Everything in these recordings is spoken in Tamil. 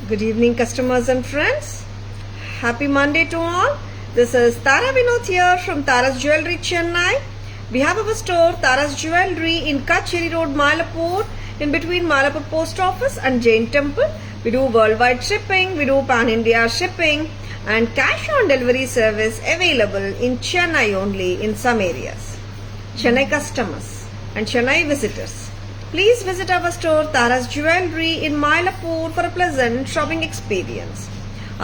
Good evening, customers and friends. Happy Monday to all. This is Tara Vinod here from Tara's Jewelry, Chennai. We have our store, Tara's Jewelry, in Kacheri Road, Malapur, in between Malapur Post Office and Jain Temple. We do worldwide shipping, we do pan-India shipping, and cash on delivery service available in Chennai only in some areas. Chennai customers and Chennai visitors, please visit our store Tara's Jewelry in Mylapore for a pleasant shopping experience.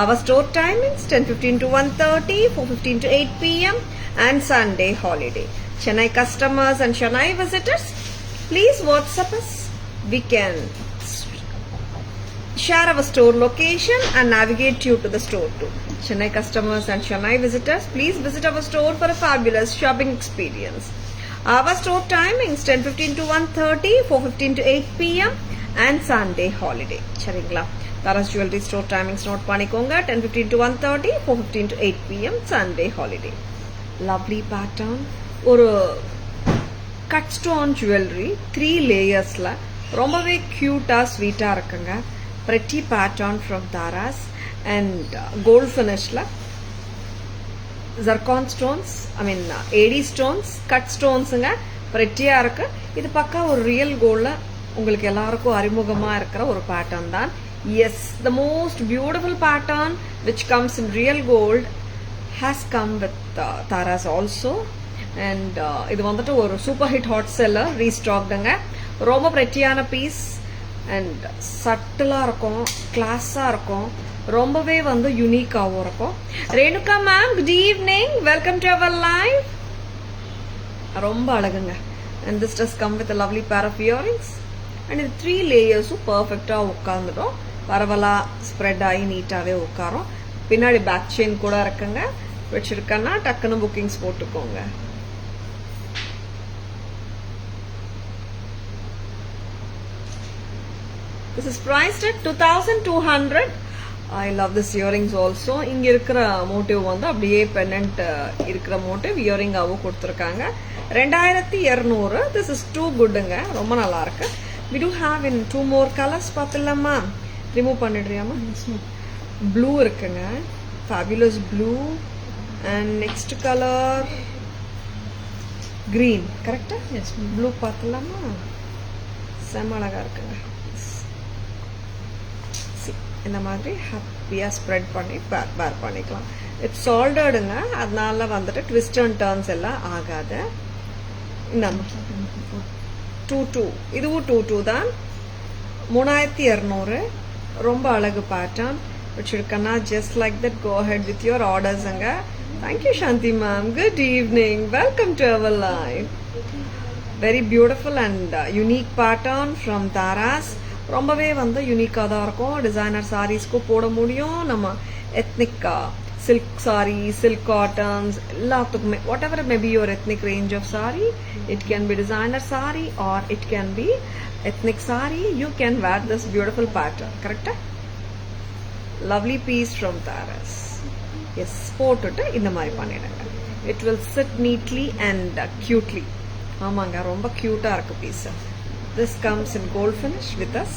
Our store timings 10:15 to 1:30, 4:15 to 8 p.m. and Sunday holiday. Chennai customers and Chennai visitors, please WhatsApp us. We can share our store location and navigate you to the store too. Chennai customers and Chennai visitors, please visit our store for a fabulous shopping experience. Our store timings 10:15 to 1:30, 4:15 to 8 p.m. and Sunday holiday. சரிங்களா? Tara's Jewelry store timings note பண்ணிக்கோங்க. 10:15 to 1:30, 4:15 to 8 p.m. Sunday holiday. Lovely pattern. ஒரு cut stone jewelry 3 layersல ரொம்பவே cute-ஆ sweet-ஆ இருக்குங்க. Pretty pattern from Tara's and gold finishல zircon stones, AD stones, cut ஸ்டோன்ஸுங்க. பிரெட்டியாக இருக்கு. இது பக்கா ஒரு ரியல் கோல்டில் உங்களுக்கு எல்லாருக்கும் அறிமுகமாக இருக்கிற ஒரு பேட்டர்ன் தான். Yes, the most beautiful pattern which comes in real gold has come with Tara's also. And இது வந்துட்டு ஒரு சூப்பர் ஹிட் ஹாட் செல்லர் ரீஸ்டாக்டுங்க. ரொம்ப பிரெட்டியான பீஸ் அண்ட் சட்டிலாக இருக்கும், கிளாஸாக இருக்கும், ரொம்பவே வந்து யூனிக்காகவும் இருக்கும். Renuka ma'am, good evening, welcome to our live. ரொம்ப அழகுங்க. And this does come with lovely pair of earrings. And இது 3 லேயர்ஸும் பர்ஃபெக்டாக உட்காந்துடும். பரவலா ஸ்ப்ரெட் ஆகி நீட்டாகவே உட்காரும். பின்னாடி பேக் செயின் கூட இருக்குங்க. வச்சிருக்கேன்னா டக்குன்னு புக்கிங்ஸ் போட்டுக்கோங்க. This is priced at 2,200. I love this earrings also. இங்க இருக்கிற மோட்டிவ் வந்து அப்படியே பெண்டன்ட் இருக்கிற மோட்டிவ் இயரிங்காவும் கொடுத்துருக்காங்க. 2,200. This is too goodங்க. ரொம்ப நல்லா இருக்கு. We do have in 2 more colors. பார்த்துலாமா? ரிமூவ் பண்ணிடுறியாமா? ப்ளூ இருக்குங்க. Fabulous blue. And next color green. கரெக்டா? எஸ். ப்ளூ பார்த்துலாமா? செம்ம அழகா இருக்குங்க. இந்த மாதிரி ஹாப்பியாக ஸ்ப்ரெட் பண்ணி பேர் பண்ணிக்கலாம். இட்ஸ் சால்டடுங்க, அதனால வந்துட்டு ட்விஸ்ட் அண்ட் டர்ன்ஸ் எல்லாம் ஆகாது. இந்த 2,200 இதுவும் 2,200 தான். 3,200. ரொம்ப அழகு பேட்டர்ன் வச்சிருக்கேன்னா just like that go ahead with your ஆர்டர்ஸுங்க. Thank you Shanti ma'am. Good evening, welcome to our live. Very beautiful and unique pattern from Tara's. ரொம்பவே வந்து யூனிக்காக தான் இருக்கும். டிசைனர் சாரீஸ்க்கும் போட முடியும். நம்ம ethnic silk sari, silk cottons எல்லாத்துக்குமே whatever may be your ethnic range of sari, it can be designer sari or it can be ethnic sari. You can wear this beautiful pattern. கரெக்டா? Lovely piece from Taras. Yes, போட்டுட்டு இந்த மாதிரி பண்ணிடுங்க. It will sit neatly and cutely. ஆமாங்க, ரொம்ப கியூட்டாக இருக்கு piece. This comes in gold finish with us.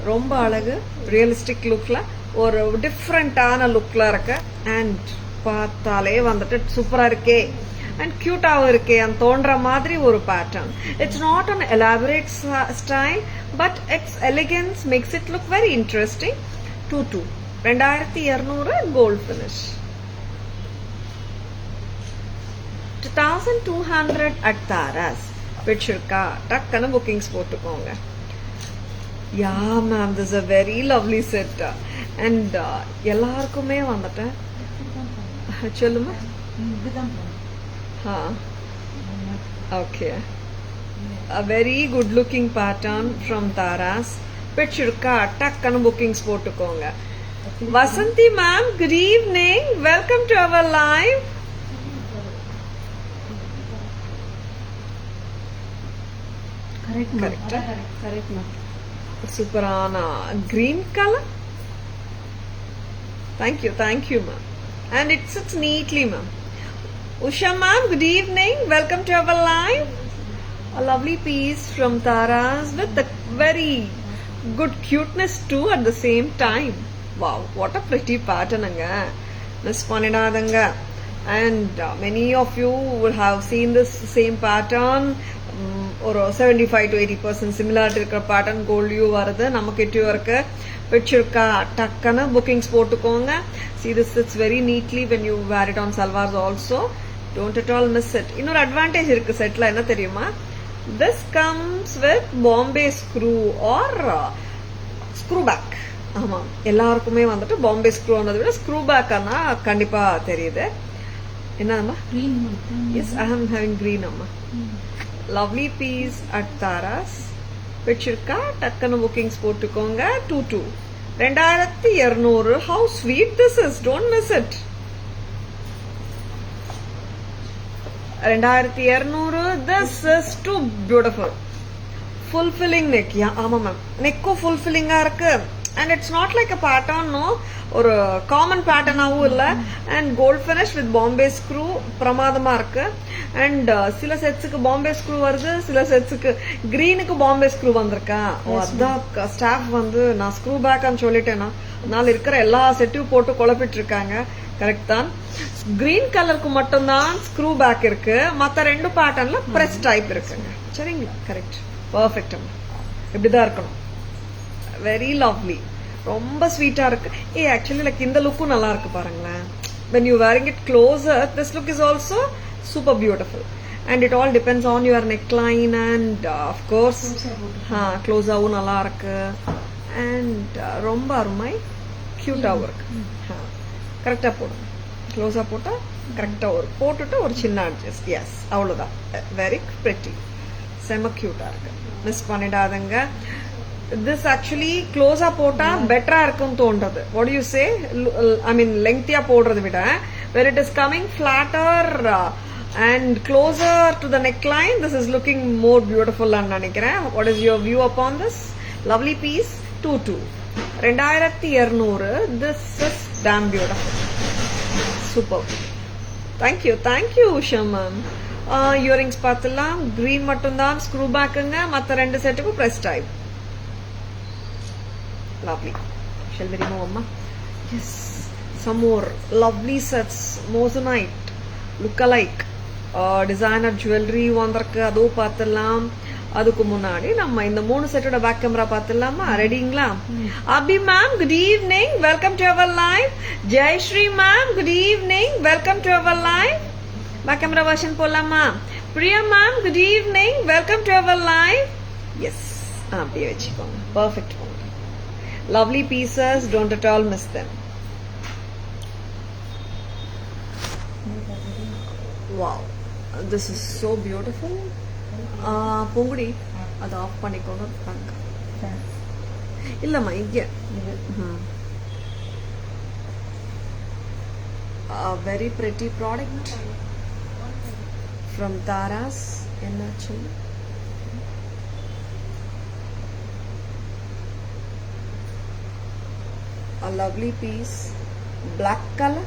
ரொம்ப அழகு, ரியலிஸ்டிக் லுக்ல ஒரு டிஃப்ரெண்டான லுக்ல இருக்கு. அண்ட் பார்த்தாலே வந்துட்டு சூப்பரா இருக்கே அண்ட் கியூட்டாவும் இருக்கே அந்த தோன்ற மாதிரி ஒரு pattern. It's not an elaborate style but it's elegance makes it look very interesting. 2,200 gold finish. 2,200 at Tara's. பிடிச்சிருக்கா? டக்குன்னு புக்கிங்ஸ் போட்டுக்கோங்க. Yeah ma'am, this a very lovely set. And எல்லாருக்குமே வந்துட்டு சொல்லுமா? Okay, a very good looking pattern from Tara's. பிடிச்சிருக்கா? டக்குன்னு புக்கிங்ஸ் போட்டுக்கோங்க. Vasanthi ma'am, good evening, welcome to our live. Correct, ma'am. Superana green color. Thank you, ma'am. And it sits neatly, ma'am. Usha ma'am, good evening. Welcome to our live. A lovely piece from Tara's with the very good cuteness too at the same time. Wow, what a pretty pattern anga. Miss Panidadanga. And many of you will have seen this same pattern. ஒரு 75 to 80% சிமிலாரிட்டி இருக்கிற பேட்டர்ன் கோல்டியூ வருது. நமக்கிட்டயும் இருக்கு. பிடிச்சிருக்கா டக்குன்னு புக்கிங்ஸ் போட்டுக்கோங்க. See, this sits very neatly when you wear it on salwars also. Don't at all miss it. இன்னொரு அட்வான்டேஜ் இருக்கு செட்ல, என்ன தெரியுமா? This comes with Bombay screw or screw back. ஆமா, எல்லாருக்குமே வந்துட்டு பாம்பே ஸ்க்ரூன்றதை விட ஸ்க்ரூ பேக்னா கண்டிப்பா தெரியுது. என்னம்மா? Yes, I am having green amma. Lovely piece at Taras. பிடிச்சிருக்கா டக்குன்னு புக்கிங்ஸ் போட்டுக்கோங்க. 2200. How sweet this is. Don't miss it. 2200. This is too beautiful. Fulfilling neck. Yeah, ஆமா மேம், நெக்கும் ஃபுல்ஃபில்லிங்கா இருக்கு. And it's not like a pattern, no, ஒரு காமன் பேட்டர்னாவும் இல்ல. And gold finish with Bombay screw பிரமாதமா இருக்கு. அண்ட் சில செட்ஸுக்கு பாம்பே ஸ்க்ரூ வருது, சில செட்ஸுக்கு கிரீனுக்கு பாம்பே ஸ்க்ரூ வந்திருக்கா. அதான் ஸ்டாஃப் வந்து நான் ஸ்க்ரூ பேக்னு சொல்லிட்டேன்னா அதனால இருக்கிற எல்லா செட்டையும் போட்டு குழப்பிட்டு இருக்காங்க. கரெக்ட் தான். கிரீன் கலருக்கு மட்டும்தான் ஸ்க்ரூ பேக் இருக்கு. மத்த ரெண்டு பேட்டர்ன்ல பிரஸ் டைப் இருக்குங்க. சரிங்களா? Correct, perfect. இப்படிதான் இருக்கணும். வெரி லவ்லி, ரொம்ப ஸ்வீட்டா இருக்கு. ஆக்சுவலி லைக் இந்த லுக்கும் நல்லா இருக்கு பாருங்களேன். when you wearing it closer, this look is also super beautiful. And it all depends on your neckline and of course close ஆவும் நல்லா இருக்கு. and ரொம்ப அருமை கியூட்டாவும் இருக்கு. கரெக்டா போடுங்க. க்ளோஸா போட்டா கரெக்டா போட்டுட்டு ஒரு சின்ன அட்ஜஸ்ட். எஸ், அவ்வளவுதான். வெரி பிரிட்டி, செம கியூட்டா இருக்கு. மிஸ் பண்ணிடாதங்க. This actually close-ஆ போட்டா பெட்டரா இருக்கும்னு தோன்றது. What do you say? I mean lengthy-ஆ போடுறதை விட where it is coming flatter and closer to the neckline, this is looking more beautiful ன்னு நினைக்கிறேன். What is your view upon this? Lovely piece. 2200. This is damn beautiful. Super. Thank you Usha ma'am. Earrings பார்த்தலாம். green மட்டும்தான் ஸ்க்ரூ பேக்குங்க. மற்ற ரெண்டு செட்டுக்கும் press type. Lovely. Shall we remove amma? Yes, some more lovely sets. Moissanite look alike designer jewelry வந்திருக்கு. அதோ பார்த்தலாம். அதுக்கு முன்னாடி நம்ம இந்த மூணு செட்டோட பேக் கேமரா பார்த்தலாமா? ரெடிங்களா? Abhi ma'am, good evening, welcome to our live. Jayashree ma'am, good evening, welcome to our live. Back camera version போலாமா? Priya ma'am, good evening, welcome to our live. Yes, அப்படியே வச்சுக்கோங்க. Perfect. Lovely pieces, don't at all miss them. Wow, this is so beautiful. Pongudi அதை ஆஃப் பண்ணிக்கோங்க. இல்லம்மா இங்க very pretty product from Taras. என்னாச்சு? A lovely piece, black color.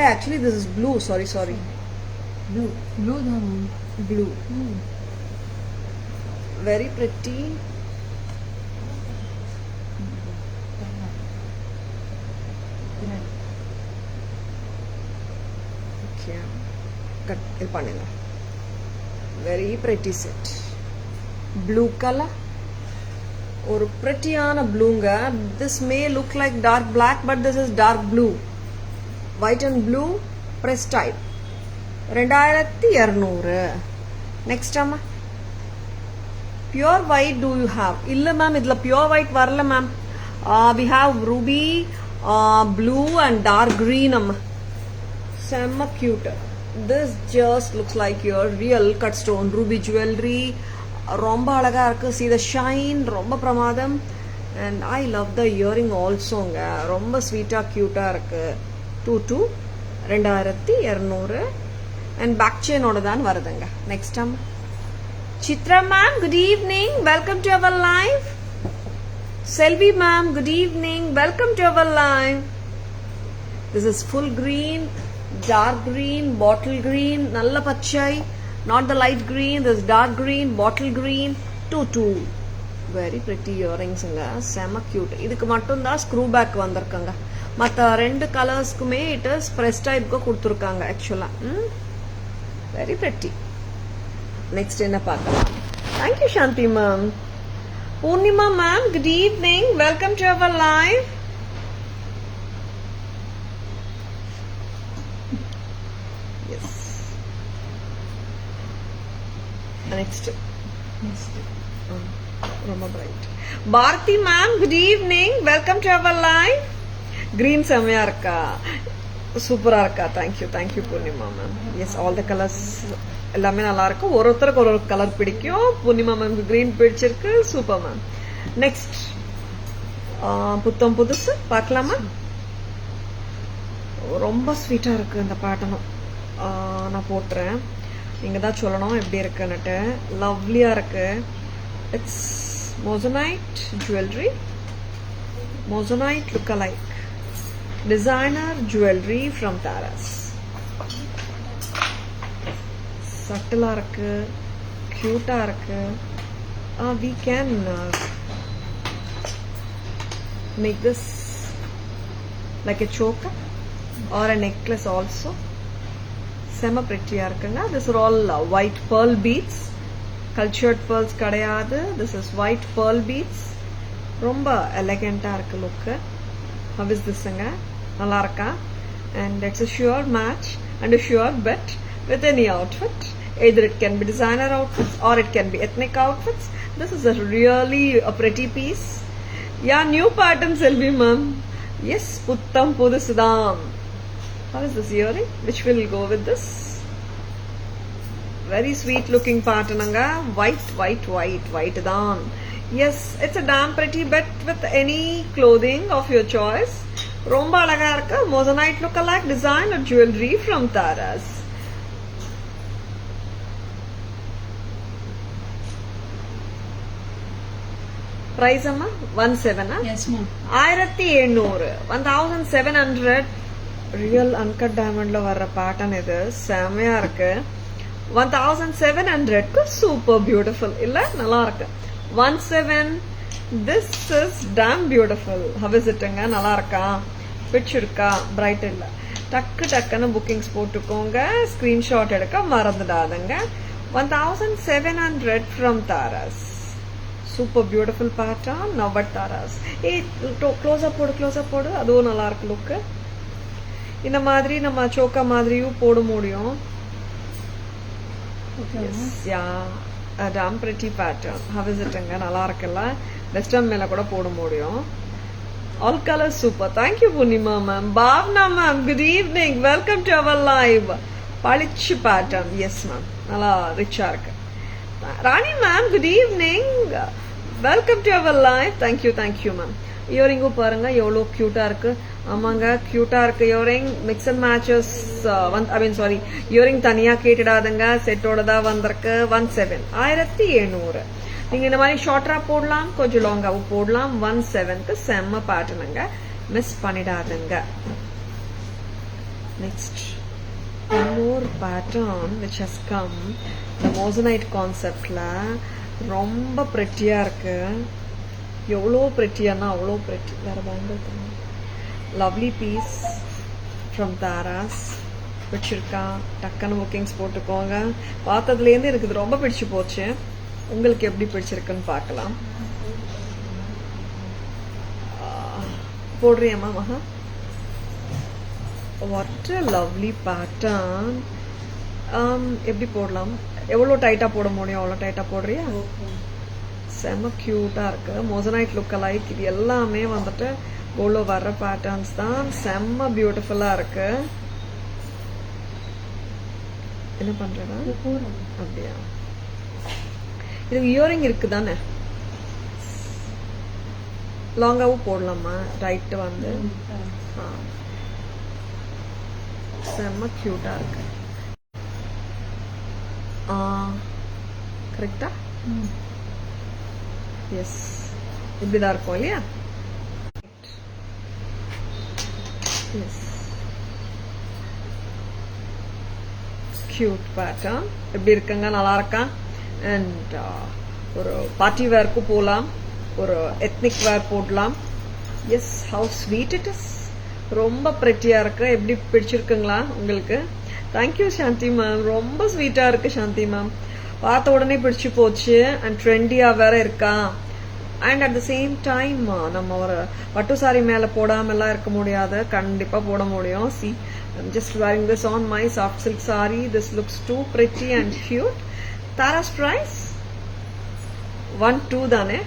Actually this is blue. Sorry. Blue. Very pretty. Okay, cut it panninga. Very pretty set. Blue color. ஒரு பிரிட்டியான ப்ளூங்க. This may look like dark black, but this is dark blue. White and blue press type. 2200. Next அம்மா, pure white do you have? இல்ல மேம், இதுல பியூர் ஒயிட் வரல ma'am. We have ruby, blue and dark green அம்மா. செம்ம cute. This just looks like your real cut stone ruby jewellery. ரொம்ப அழகா இருக்கு. see the shine, ரொம்ப பிரமாதம். and I love the earring ஆல்சோங்க. ரொம்ப ஸ்வீட்டா கியூட்டா இருக்கு. 2200 and பேக் செயினோட தான் வருதுங்க. Next time Chitra ma'am, good evening, welcome to our live. Selvi ma'am, good evening, welcome to our live. This is full green, dark green, bottle green, நல்ல பச்சை. Not the light green, this dark green, bottle green. 22. Very pretty இயரிங்ஸுங்க, செம கியூட். இதுக்கு மட்டும்தான் ஸ்க்ரூ பேக் வந்திருக்குங்க. மற்ற 2 கலர்ஸ்க்குமே இட் இஸ் ப்ரெஸ் டைப்க்கு கொடுத்துருக்காங்க ஆக்சுவலாக. Very pretty. நெக்ஸ்ட் என்ன பார்க்கலாம்? Thank you Shanti ma'am. Poornima ma'am, good evening, welcome to our live. Yes, next ரொம்ப bright. Bharathi ma'am, good evening, welcome to our live. Green செம்மையா இருக்கா, சூப்பரா இருக்கா. Thank you Poornima ma'am. Yes, all the colours எல்லாமே நல்லா இருக்கும். ஒருத்தருக்கு ஒரு கலர் பிடிக்கும். பூர்ணிமா மேம்க்கு கிரீன் பிடிச்சிருக்கு. Super ma'am. நெக்ஸ்ட் புத்தம் புதுசு பார்க்கலாமா? ரொம்ப ஸ்வீட்டா இருக்கு இந்த பேட்டர்னும். நான் போட்டுறேன், நீங்க தான் சொல்லணும் எப்படி இருக்குன்னுட்டு. லவ்லியா இருக்கு. It's moissanite jewellery, moissanite look alike designer jewellery from Taras. சட்டிலா இருக்கு, கியூட்டா இருக்கு. We can make this like a choker or a necklace also. செம பிரிட்டியா இருக்குங்க. This are all white pearl beads. Cultured pearls கிடையாது. This is white pearl beads. ரொம்ப எலகண்டா இருக்கு லுக். How is this-ங்க? நல்லா இருக்கா? And it's a sure match and a sure bet with any outfit. Either it can be designer outfits or it can be ethnic outfits. This is a really a pretty piece. Yeah, new pattern, Selvi ma'am. Yes, puttam pudusudam. How is this earring? Which will go with this? Very sweet looking pattern anga. White dhan. Yes, it's a damn pretty bet with any clothing of your choice. Romba alaga irukku. Moissanite look alike design or jewelry from Taras. Price amma 17. Yes ma'am. 1700. 1700. Real uncut diamond la varra pattern idu. செமையா இருக்கு. 1700 க்கு super beautiful illa நல்லா இருக்கு. 17. This is damn beautiful. How is it ங்க? நல்லா இருக்கா? பிடிச்சிருக்கா? பிரைட் இல்ல. டக்குன்னு புக்கிங்ஸ் போட்டுக்கோங்க. ஸ்கிரீன்ஷாட் எடுக்க மறந்துடாதங்க. 1700 from Taras. Super beautiful pattern. Now but Taras. Close up போடு. அதுவும் நல்லா இருக்கு லுக். இந்த மாதிரி நம்ம சோக்கா மாதிரியும் போட முடியும். Yes, yeah. A damn pretty pattern. How is it ங்க? நல்லா இருக்குல்ல? வெஸ்டர்ன் மேல கூட போட முடியும். All colors super. Thank you Purnima ma'am. Bhavna ma'am, good evening. Welcome to our live. Palichi pattern. Yes ma'am. நல்லா ரிச்சா இருக்கு. Rani ma'am, good evening. Welcome to our live. Thank you ma'am. இயரிங்கும் பாருங்க எவ்வளோ கியூட்டா இருக்கு. ஆமாங்க, கியூட்டா இருக்கு earring. Mix and matches earring தனியா கேட்டுடாதுங்க, செட்டோட தான் வந்திருக்கு. 1700. நீங்க இந்த மாதிரி ஷார்ட்டரா போடலாம், கொஞ்சம் லாங்காவும் போடலாம். 17க்கு செம்ம பேட்டர்னுங்க, மிஸ் பண்ணிடாதுங்க. நெக்ஸ்ட் இன்னொரு pattern which has come the moissanite கான்செப்ட்ல ரொம்ப பிரிட்டியா இருக்கு. எவ்வளோ பிரிட்டியானா அவ்வளோ பிரிட்டி. வேற bangle lovely piece from Tara's. பிடிச்சிருக்கா? டக்குன்னு புக்கிங்ஸ் போட்டுக்கோங்க. பார்த்ததுலேருந்து எனக்கு இது ரொம்ப பிடிச்சி போச்சு. உங்களுக்கு எப்படி பிடிச்சிருக்குன்னு பார்க்கலாம். போடுறியம்மா மகா? What a lovely pattern. எப்படி போடலாம்? எவ்வளோ டைட்டாக போட முடியும் அவ்வளோ டைட்டாக போடுறியா? செம்ம கியூட்டா இருக்கு. Moissanite look அலைக். இது எல்லாமே வந்துட்டு கோல்ட்ல வர்ற பேட்டர்ன்ஸ் தான். செம்ம பியூட்டிஃபுல்லா இருக்கு. என்ன பண்றேன்னா அப்படியா? இது இயரிங் இருக்கு தானே? லாங்காவும் போடலாமா? ரைட் வந்து செம்ம கியூட்டா இருக்கு. கரெக்டா? எஸ், இப்படிதான் இருக்கும் இல்லையா? Yes, cute pattern. எப்படி இருக்குங்க? நல்லா இருக்கா? அண்ட் ஒரு பார்ட்டி வேர்க்கு போகலாம், ஒரு எத்னிக் வேர் போடலாம். Yes, how sweet it is. ரொம்ப பிரெட்டியா இருக்கு. எப்படி பிடிச்சிருக்குங்களா உங்களுக்கு? தேங்க்யூ சாந்தி மேம். ரொம்ப ஸ்வீட்டா இருக்கு சாந்தி மேம். பார்த்த உடனே பிடிச்சு போச்சு. அண்ட் ட்ரெண்டியா வேற இருக்கா. And at the same time நம்ம ஒரு பட்டு சாரி மேல போடாமலாம் இருக்க முடியாது. கண்டிப்பா போட முடியும். C, I'm just wearing this on my soft silk saree. This looks too pretty and cute. Tara's price 1,2 தானே?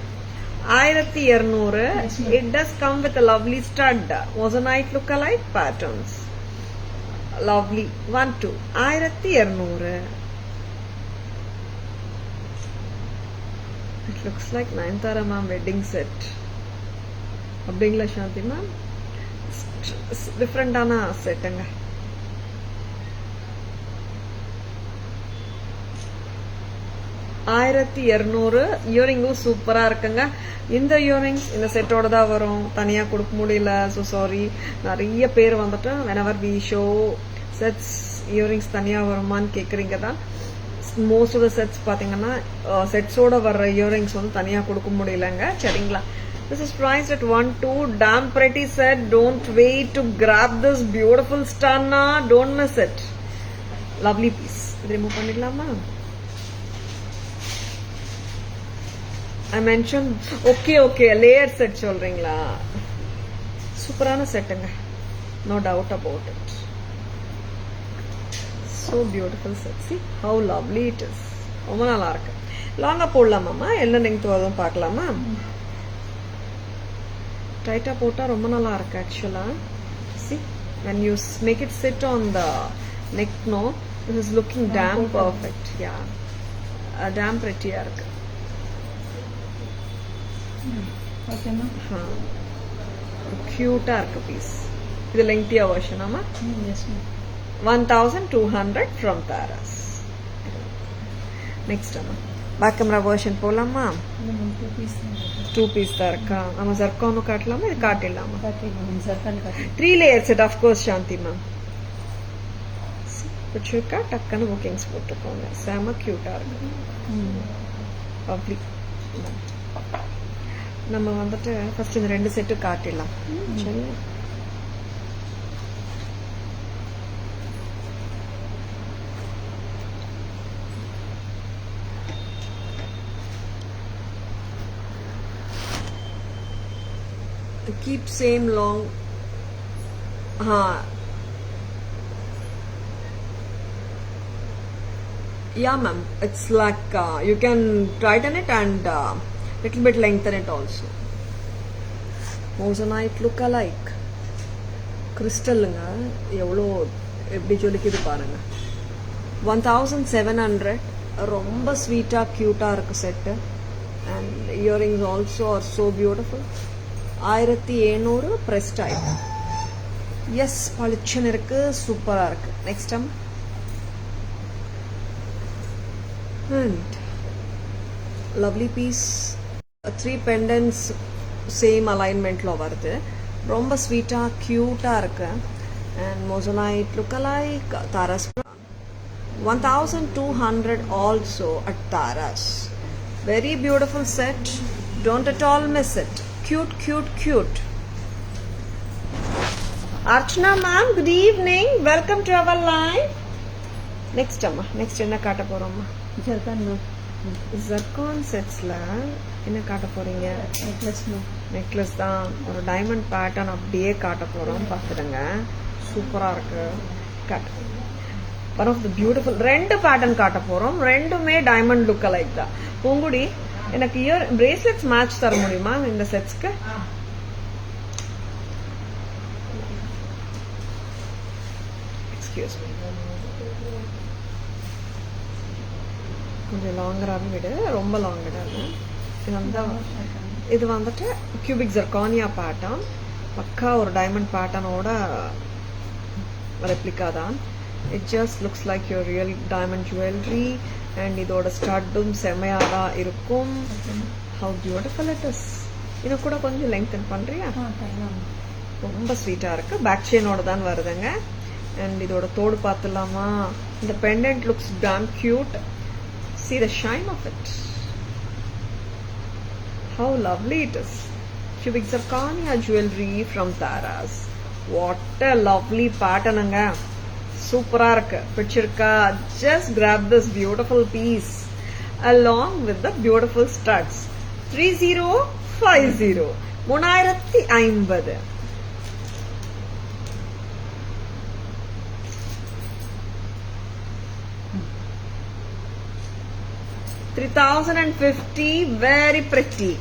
1200. It does come with a lovely stud. Moissanite look-alike patterns. Lovely. 1,2. 1200. It looks like Nayanthara ma'am wedding set. அப்படிங்களா சாந்தி மேம்? டிஃப்ரெண்டான செட்டுங்க. $1200. இயரிங்கும் சூப்பரா இருக்குங்க. இந்த இயரிங்ஸ் இந்த செட்டோட தான் வரும். தனியா கொடுக்க முடியல. So sorry. நிறைய பேர் வந்துட்டு whenever we show sets earrings தனியா வருமான்னு கேக்குறீங்க தான். மோஸ்ட் ஆஃப் த செட்ஸ் பாத்தீங்கன்னா செட்ஸோட வர்ற இயரிங்ஸ் வந்து தனியா கொடுக்க முடியலங்க. சரிங்களா? This is priced at 1,2. Damn pretty set. Don't wait to grab this beautiful stunner. Don't miss it. Lovely piece. இது ரிமூவ் பண்ணிடலாமா? I mentioned okay layer set சொல்றீங்களா? சூப்பரான செட்டுங்க. No doubt about it. So beautiful set. See how lovely it is. ரொம்ப நல்லா இருக்கு. லாங்கா போடலாமாம்மா? என்ன லெங்த் வரும் பார்க்கலாமா? டைட்டா போட்டா ரொம்ப நல்லா இருக்கு ஆக்சுவலா. See, when you make it sit on the neck, no, this is looking damn perfect. Yeah, damn pretty இருக்கு. ஓகேமா. கியூட்டா இருக்கு பீஸ். இது லெங்தியா வெர்ஷன் ஆமா? Yes ma'am. 1200 from Taras. Next அம்மா பேக் கேமரா வெர்ஷன் போலாமா? 2 பீஸ் தான் இருக்கா? நம்ம ஜர்கானும் காட்டலாமா? இது காட்டிடலாமா? 3 layer set of course Shanthi ma'am. பிடிச்சிருக்கா? டக்குன்னு புக்கிங்ஸ் போட்டுக்கோங்க. செம கியூட்டா இருக்கு. பப்ளிக் நம்ம வந்துட்டு ஃபர்ஸ்ட் இந்த 2 செட்டு காட்டிடலாம். சரி, keep same long. Yeah ma'am, it's like you can tighten it and little bit lengthen it also. Moissanite look-alike crystalங்க. எவ்வளோ எப்படி ஜொலிக்குது பாருங்க. 1700. ரொம்ப ஸ்வீட்டா கியூட்டா இருக்கு set. And earrings also are so beautiful. 1700 pressed item. Yes, பளிச்சுன்னு இருக்கு. சூப்பரா இருக்கு. Next time and lovely piece. 3 pendants same அலைன்மெண்ட்ல வருது. ரொம்ப ஸ்வீட்டா கியூட்டா இருக்கு. And moissanite look alike Taras. 1200 also at Taras. Very beautiful set. Don't at all miss it. Cute. Archana ma'am, good evening. Welcome to our live. Next amma, next என்ன காட்ட போறோம்மா? Zircon ma'am. ஜர்கான் செட்ஸ்ல என்ன காட்ட போறீங்க? Necklace ma'am. நெக்லஸ் தான். ஒரு டைமண்ட் பேட்டர்ன் அப்படியே காட்ட போறோம். பாத்துடுங்க. சூப்பரா இருக்கு. One of the beautiful 2 pattern காட்ட போறோம். ரெண்டுமே டைமண்ட் லுக் அலைக் தான். பூங்குடி, எனக்கு இயர் பிரேஸ்லெட்ஸ் மேட்ச் தர முடியுமா இந்த செட்ஸ்க்கு? எக்ஸ்கியூஸ் மீ, கொஞ்சம் லாங்கராக விடு. ரொம்ப லாங் விடாது. இது வந்துட்டு கியூபிக் ஜர்கானியா பேட்டர்ன். பக்கா ஒரு டைமண்ட் பேட்டர்னோட ரெப்ளிகா தான். It just looks like your real diamond jewellery. And இதோட ஸ்டட்டும் செமையாக தான் இருக்கும். How beautiful it is. இன்னும் கூட கொஞ்சம் லெங்க்தன் பண்ணுறியா? ரொம்ப ஸ்வீட்டாக இருக்கு. பேக் செயினோட தான் வருதுங்க. அண்ட் இதோட தோடு பார்த்துலாமா? இந்த pendant looks Tom cute. See the shine of it. How lovely it is. Cubic zirconia jewelry from Taras. What a lovely pattern anga. Super irukku. Pichirka. Just grab this beautiful piece along with the beautiful studs. 3050. 3050. $3,050. Very pretty.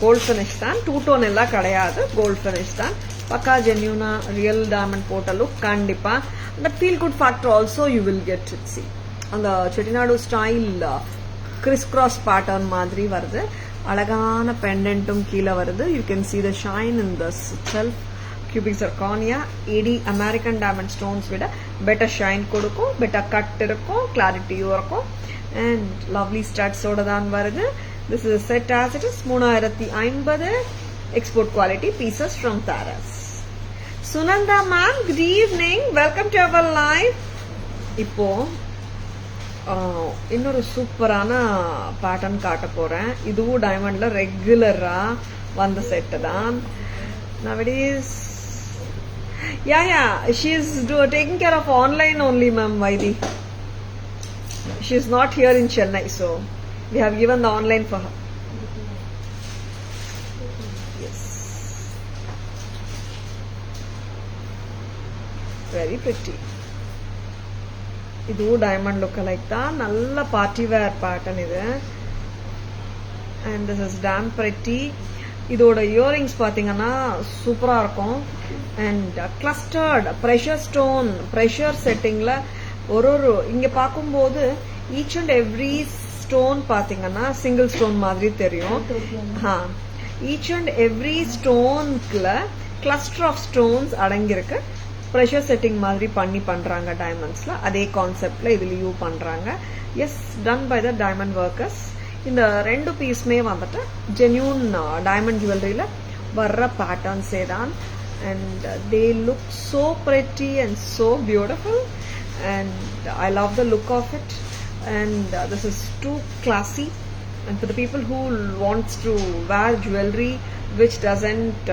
Gold finish தான், டூ டோன் எல்லாம் கிடையாது, கோல்ட் ஃபினிஷ் தான். பக்கா ஜென்யூனா ரியல் டைமண்ட் போட்ட லுக் கண்டிப்பா. அந்த feel good factor also you will get it. See அந்த Chettinad style criss cross pattern மாதிரி வருது. அழகான பெண்டன்ட்டும் கீழே வருது. You can see the shine in this self. cubic zirconia 80 American diamond stones விட பெட்டர் ஷைன் கொடுக்கும், பெட்டர் கட் இருக்கும், கிளாரிட்டியும் இருக்கும். And lovely studs oda dhaan varudhu. This is a set as it is. 3050 export quality pieces from Taras. Sunanda ma'am, good evening, welcome to our live. Ipo இன்னொரு சூப்பரான பேட்டர்ன் காட்ட போறேன். இதுவும் டைமண்ட்ல ரெகுலரா வந்த செட் தான். Nowadays yeah she is taking care of online only, ma'am Vaidi. She is not here in Chennai, so we have given the online for her. Yes, very pretty. Idu diamond look like da nalla party wear pattern idu, and this is damn pretty. Idoda earrings pathingana super ah irukum, and clustered pressure stone pressure setting la ஒரு இங்க பாக்கும்போது ஈச் அண்ட் எவ்ரி ஸ்டோன் பாத்தீங்கன்னா சிங்கிள் ஸ்டோன் மாதிரி தெரியும். ஈச் அண்ட் எவ்ரி ஸ்டோன்ல கிளஸ்டர் ஆஃப் ஸ்டோன்ஸ் அடங்கியிருக்கு. ப்ரெஷர் செட்டிங் மாதிரி பண்றாங்க டைமண்ட்ஸ்ல. அதே கான்செப்ட்ல இதுலயும் பண்றாங்க. Yes, done by the diamond workers. இந்த ரெண்டு பீஸ்மே வந்துட்டு ஜென்யூன் டைமண்ட் ஜுவல்லரியில வர்ற பேட்டர்ன்ஸே தான். And they look so pretty and so beautiful. And I love the look of it, and this is too classy. And for the people who wants to wear jewelry which doesn't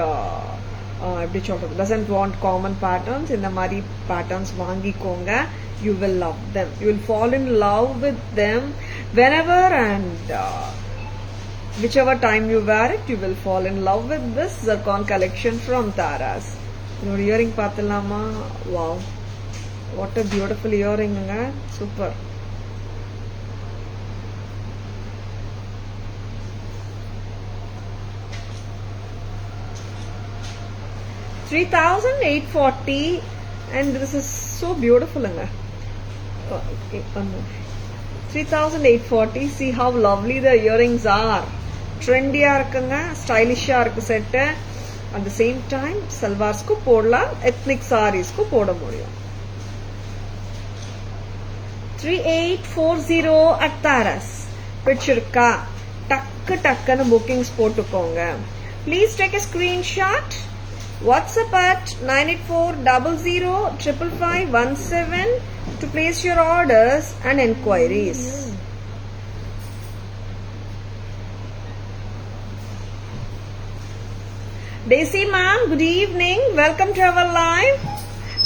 want common patterns, in the mari patterns vaangikonga, you will love them. You will fall in love with them whenever and whichever time you wear it. You will fall in love with this zircon collection from Taras. Your earring paathalama. Wow, what a beautiful earring, super. $3,840, and this is so beautiful. 3,840. See how lovely the earrings are. Trendy ah irukanga, stylish ah irukku set. At the same time salwars ku podலாம், ethnic sarees ku போட முடியும். 3840 at Taras. பிடிச்சிருக்கா? டக்கு டக்குன்னு bookings போட்டுக்கோங்க. Please take a screenshot. WhatsApp at 9400555517 to place your orders and enquiries. Daisy ma'am, good evening. Welcome to our live.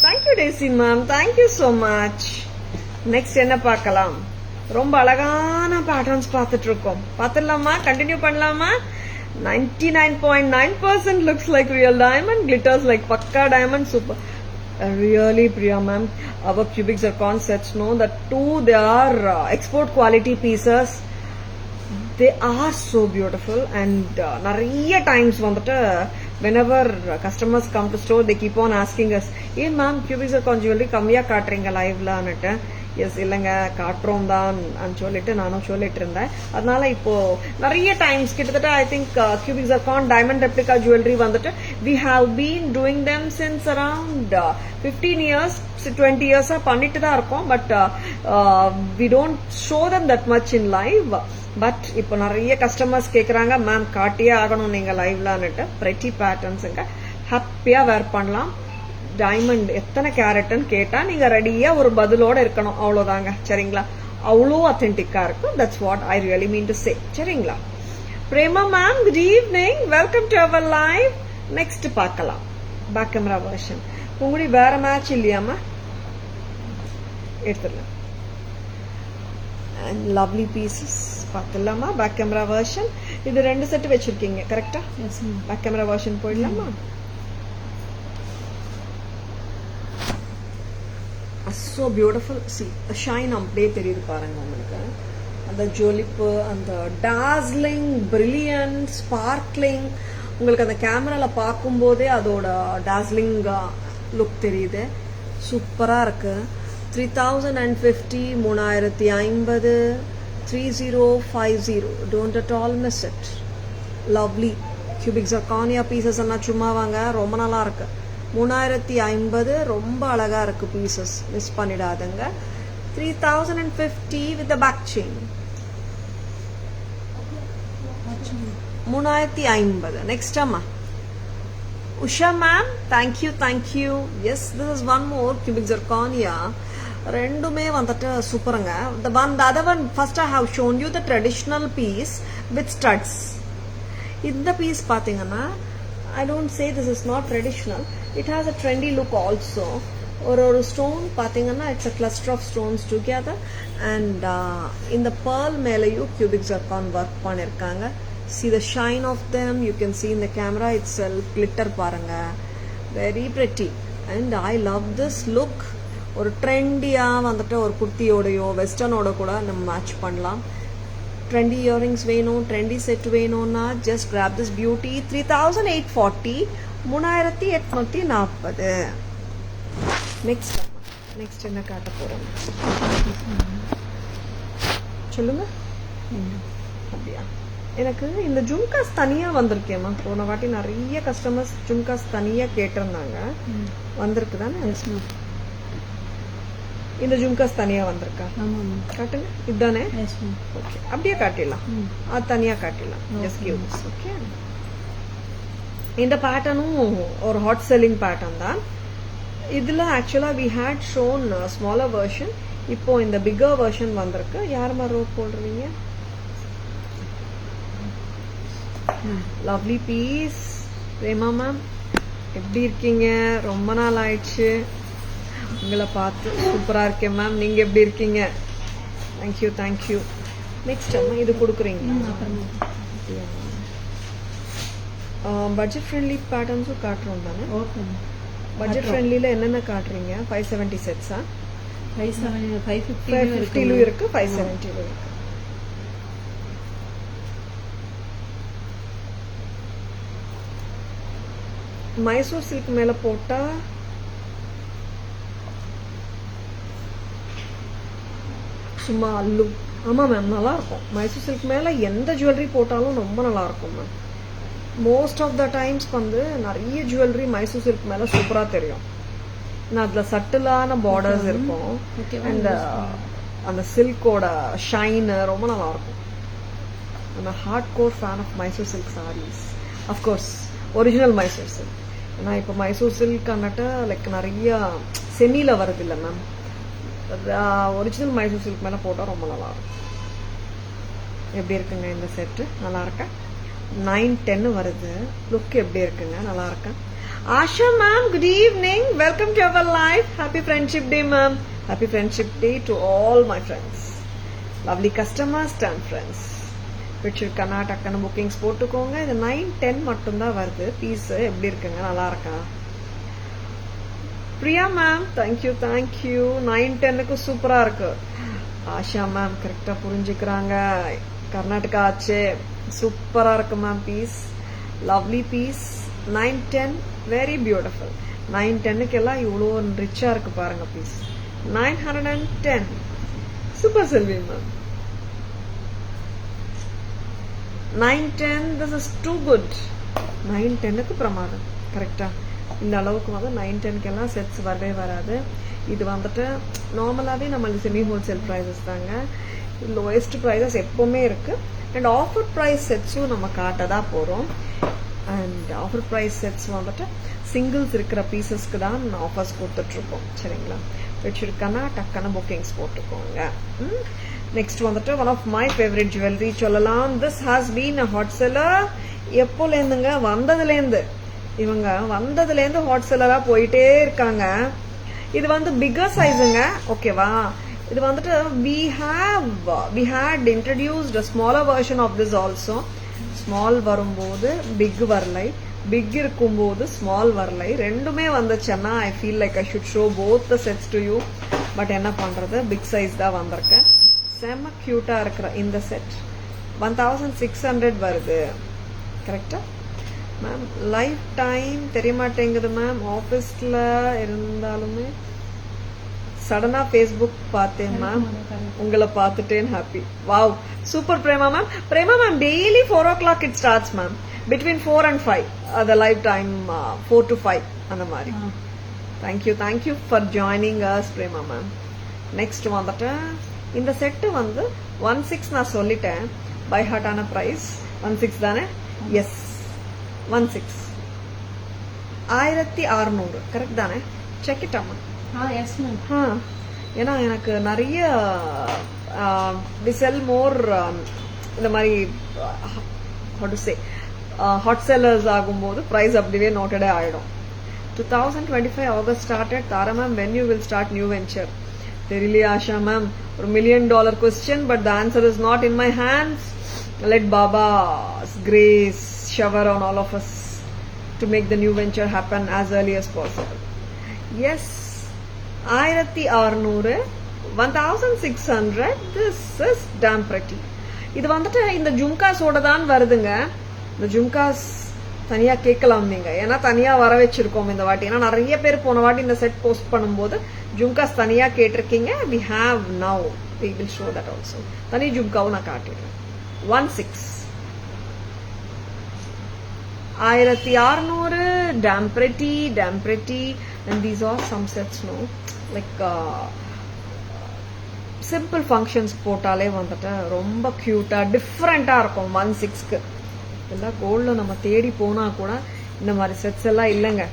Thank you Daisy ma'am. Thank you so much. Next என்ன பார்க்கலாம்? ரொம்ப அழகான பேட்டர்ன்ஸ் பார்த்துட்டு இருக்கோம். பார்த்துடலாமா? கண்டினியூ பண்ணலாமா? 99.9% looks like real diamond, glitters like pakka diamond, super. Really Priya ma'am, our cubic zircon sets know that too, they are export quality pieces. They are so beautiful, and நிறைய times வந்துட்டு whenever customers come to store, they keep on asking us, hey ma'am, cubic zircon jewelry கம்மியா காட்டுறீங்க லைவ்ல னுட்டு. எஸ், இல்லைங்க காட்டுறோம் தான் சொல்லிட்டு நானும் சொல்லிட்டு இருந்தேன். அதனால இப்போ நிறைய டைம்ஸ் கிட்டத்தட்ட I think cubic zircon diamond replica jewellery வந்துட்டு we have been doing them since around 15 years 20 years பண்ணிட்டு தான் இருக்கோம். But we don't show them that much in live. But இப்போ நிறைய கஸ்டமர்ஸ் கேக்குறாங்க, மேம் காட்டியே ஆகணும் நீங்க லைவ்லான்னுட்டு. பிரெட்டி பேட்டர்ன்ஸுங்க, ஹாப்பியா வேர் பண்ணலாம். டைமண்ட் எத்தனை கேரட்னு கேட்டா நீங்க ரெடியா ஒரு பதிலோட இருக்கணும், அவ்வளவுதாங்க. சரிங்களா? அவ்வளோ அத்தென்டிக்கா இருக்கும். That's what I really mean to say. சரிங்களா? Prema ma'am, good evening. Welcome to our live. Next பார்க்கலாம் பேக் கேமரா வெர்ஷன். உங்களுடைய வேற மேட்ச் இல்லையாமா? எடுத்துடலாம். And lovely pieces பார்த்துலாமா பேக் கேமரா வெர்ஷன். இது ரெண்டு செட் வச்சிருக்கீங்க கரெக்டா? Yes ma'am. Back camera version போயிடலாமா? So beautiful. See, the shine அப்படியே தெரியுது பாருங்க உங்களுக்கு. அந்த ஜொலிப்பு, அந்த டாஸ்லிங், பிரில்லியன்ட், ஸ்பார்க்லிங், உங்களுக்கு அந்த கேமரால பார்க்கும்போதே அதோட டாஸ்லிங் லுக் தெரியுது. சூப்பரா இருக்கு. 3050, 3050, 3050. Don't at all miss it. Lovely. Cubic zirconia pieces எல்லாம் சும்மா வாங்க, ரொம்ப நல்லா இருக்கு. 3050 ரொம்ப அழகா இருக்கு pieces, miss பண்ணிடாதங்க. 3050 with the back chain. 3050. Next அம்மா Usha ma'am, thank you. Yes, this is one more cubic zirconia. ரெண்டுமே வந்துட்டு சூப்பருங்க. The other one, first I have shown you the traditional piece with studs. இந்த பீஸ் பாத்தீங்கன்னா I don't say this is not traditional. It has a trendy look also. ஒரு stone பாத்தீங்கன்னா it's a cluster of stones together and in the pearl மேலையும் cubic zircon work பண்ணிருக்காங்க. See the shine of them. You can see in the camera itself. Glitter பாருங்க. Very pretty and I love this look. ஒரு ட்ரெண்டியா வந்துட்டு ஒரு குர்த்தியோடையோ வெஸ்டர்னோட கூட நம்ம மேட்ச் பண்ணலாம். Trendy earrings வேணும், trendy set வேணும்னா just grab this beauty. 3840, 3840. Next என்ன காட்ட போறோம் சொல்லுங்க. அப்படியா? எனக்கு இந்த ஜும்காஸ் தனியா வந்திருக்கேம்மா. போன வாட்டி நிறைய கஸ்டமர்ஸ் ஜும்காஸ் தனியா கேட்டிருந்தாங்க. வந்திருக்கு தானே? இந்த ஜும்காஸ் தனியா வந்திருக்கா? காட்டுங்க. இதுதானே? ஓகே, அப்படியே காட்டிடலாம். அது தனியா காட்டிடலாம். Just give this. ஓகே, இந்த பேட்டர்னும் ஒரு ஹாட் செல்லிங் பேட்டர்ன் தான். இதுல ஆக்சுவலா we had shown smaller version. இப்போ இந்த பிகர் வெர்ஷன் வந்திருக்கு. யார் மாதிரி ரோப் போடுறீங்க? Lovely piece. ரேமா மேம் எப்படி இருக்கீங்க? ரொம்ப நாள் ஆயிடுச்சு உங்களை பார்த்து. சூப்பரா இருக்கேன் மேம். நீங்க எப்படி இருக்கீங்க? தேங்க்யூ. நெக்ஸ்ட் அம்மா இது கொடுக்குறீங்க. பட்ஜெட் ஃப்ரெண்ட்லி பேட்டர்ன்ஸும் காட்டுறோம் தானே? பட்ஜெட் ஃப்ரெண்ட்லில என்னென்ன காட்டுறீங்க? 570 செட்ஸா? 550 இருக்கு, 570 இருக்கு. மைசூர் சில்க் மேல போட்டா சும்மா அல்லு. ஆமா மேம், நல்லா இருக்கும். மைசூர் சில்க் மேல எந்த ஜுவல்லரி போட்டாலும் ரொம்ப நல்லா இருக்கும் ma'am. Most of the times வந்து நிறைய ஜுவல்லரி மைசூர் சில்க் மேல சூப்பரா தெரியும். அதுல சட்டிலான பார்டர்ஸ் இருக்கும் அண்ட் அந்த சில்கோட ஷைன் ரொம்ப நல்லா இருக்கும். I'm a hardcore fan of Mysore silk sarees. Of course, original Mysore silk. ஏன்னா இப்போ மைசூர் சில்க் அන්නட்டு லைக் நிறைய செமியில வருது இல்லை மேம். ஒரிஜினல் மைசூர் சில்க் மேலே போட்டால் ரொம்ப நல்லா இருக்கும். எப்படி இருக்குங்க இந்த செட்டு? நல்லா இருக்கா? 910 வருது. லுக் எப்படி இருக்குங்க? நல்லா இருக்கா? Asha ma'am, good evening. Welcome to our life. Happy friendship day ma'am. Happy friendship day to all my friends, lovely customers and friends. பிடிச்சிருக்கானா டக்குன்னு புக்கிங்ஸ் போட்டுக்கோங்க. இது 910 மட்டும்தான் வருது. பீஸ் எப்படி இருக்குங்க? நல்லா இருக்கா? Priya ma'am, thank you. 910க்கு சூப்பரா இருக்கு. ஆஷா மேம் கரெக்டா புரிஞ்சுக்கிறாங்க. கர்நாடகா ஆச்சு. சூப்பரா இருக்கு ma'am piece. Lovely piece. 910 very beautiful. 910க்கு எல்லாம் இவ்வளோ ரிச்சா இருக்கு பாருங்க piece. 910 super Selvi ma'am. 910, this is too good. 910க்கு பிரமாதம். கரெக்டா? இந்த அளவுக்கு வந்து 910க்கு எல்லாம் செட்ஸ் வரவே வராது. இது வந்துட்டு நார்மலாவே நம்மளுக்கு செமி ஹோல்சேல் ப்ரைஸஸ் தாங்க. லோயஸ்ட் ப்ரைஸஸ் எப்பவுமே இருக்கு. அண்ட் ஆஃபர் ப்ரைஸ் செட்ஸும் நம்ம காட்டதான் போறோம். அண்ட் ஆஃபர் ப்ரைஸ் செட்ஸ் வந்துட்டு சிங்கிள்ஸ் இருக்கிற பீசஸ்க்கு தான் ஆஃபர்ஸ் கொடுத்துட்டு இருக்கோம். சரிங்களா? வச்சிருக்கனா டக்குன்னு புக்கிங்ஸ் போட்டுக்கோங்க. நெக்ஸ்ட் வந்துட்டு one of my favourite jewellery சொல்லலாம். This has been a hot seller. எப்போலேருந்துங்க வந்ததுலேருந்து இவங்க வந்ததுலேருந்து ஹாட் செல்லரா போயிட்டே இருக்காங்க. இது வந்து பிக்கர் சைஸுங்க, ஓகேவா? இது வந்துட்டு we had introduced a smaller version of this also. Small வரும்போது பிக் வரலை, பிக் இருக்கும்போது ஸ்மால் வரலை, ரெண்டுமே வந்துச்சுன்னா I feel like I should show both the sets to you. But என்ன பண்றது, பிக் சைஸ் தான் வந்திருக்கேன். செம்ம கியூட்டா இருக்கிற இந்த செட் 1600 வருது. கரெக்டா மேம்? லைஃப் டைம் தெரிய மாட்டேங்குது மேம். ஆஃபீஸ்ல இருந்தாலுமே சடனா ஃபேஸ்புக் பார்த்தேன் மேம், உங்களை பார்த்துட்டேன் happy. Wow, super Prema ma'am. Prema ma'am, daily 4 o'clock it starts ma'am. Between 4 and 5 the live time 4 to 5 அந்த மாதிரி. Thank you for joining us Prema ma'am. Next வந்துட்டு இந்த செட்டு வந்து 16 நான் சொல்லிட்டேன். பை ஹார்ட்டான பிரைஸ் 16 தானே? எஸ், 16 1600 கரெக்ட் தானே? செக் இட் அம்மா. Yes ma'am. ஏன்னா எனக்கு நிறைய we sell more இந்த மாதிரி how to say hot sellers ஆகும்போது ப்ரைஸ் அப்படியே நோட்டடே ஆயிடும். 2025 August started. Tara ma'am, when you will start new venture? தெரியலையா ஆஷா மேம்? ஒரு $1 million question, but the answer is not in my hands. Let Baba's grace shower on all of us to make the new venture happen as early as possible. Yes, 1600 1600. This is damn pretty. இது வந்துட்டு இந்த ஜும்காஸோட தான் வருதுங்க. இந்த ஜும்காஸ் தனியா கேட்கலாம் நீங்க, ஏன்னா தனியா வர வச்சிருக்கோம் இந்த வாட்டி. ஏன்னா நிறைய பேர் போன வாட்டி இந்த செட் போஸ்ட் பண்ணும்போது ஜும்காஸ் தனியா கேட்டிருக்கீங்க. we have now, we will show that also. தனி ஜும்காவும் நான் காட்டிடுறேன். 16 1600. damn pretty. And these are some sets, no, like simple functions போட்டாலே வந்துட்டு ரொம்ப கியூட்டா டிஃப்ரெண்டா இருக்கும். 16க்கு எல்லாம் கோல்டில் நம்ம தேடி போனா கூட இந்த மாதிரி செட்ஸ் எல்லாம் இல்லைங்க,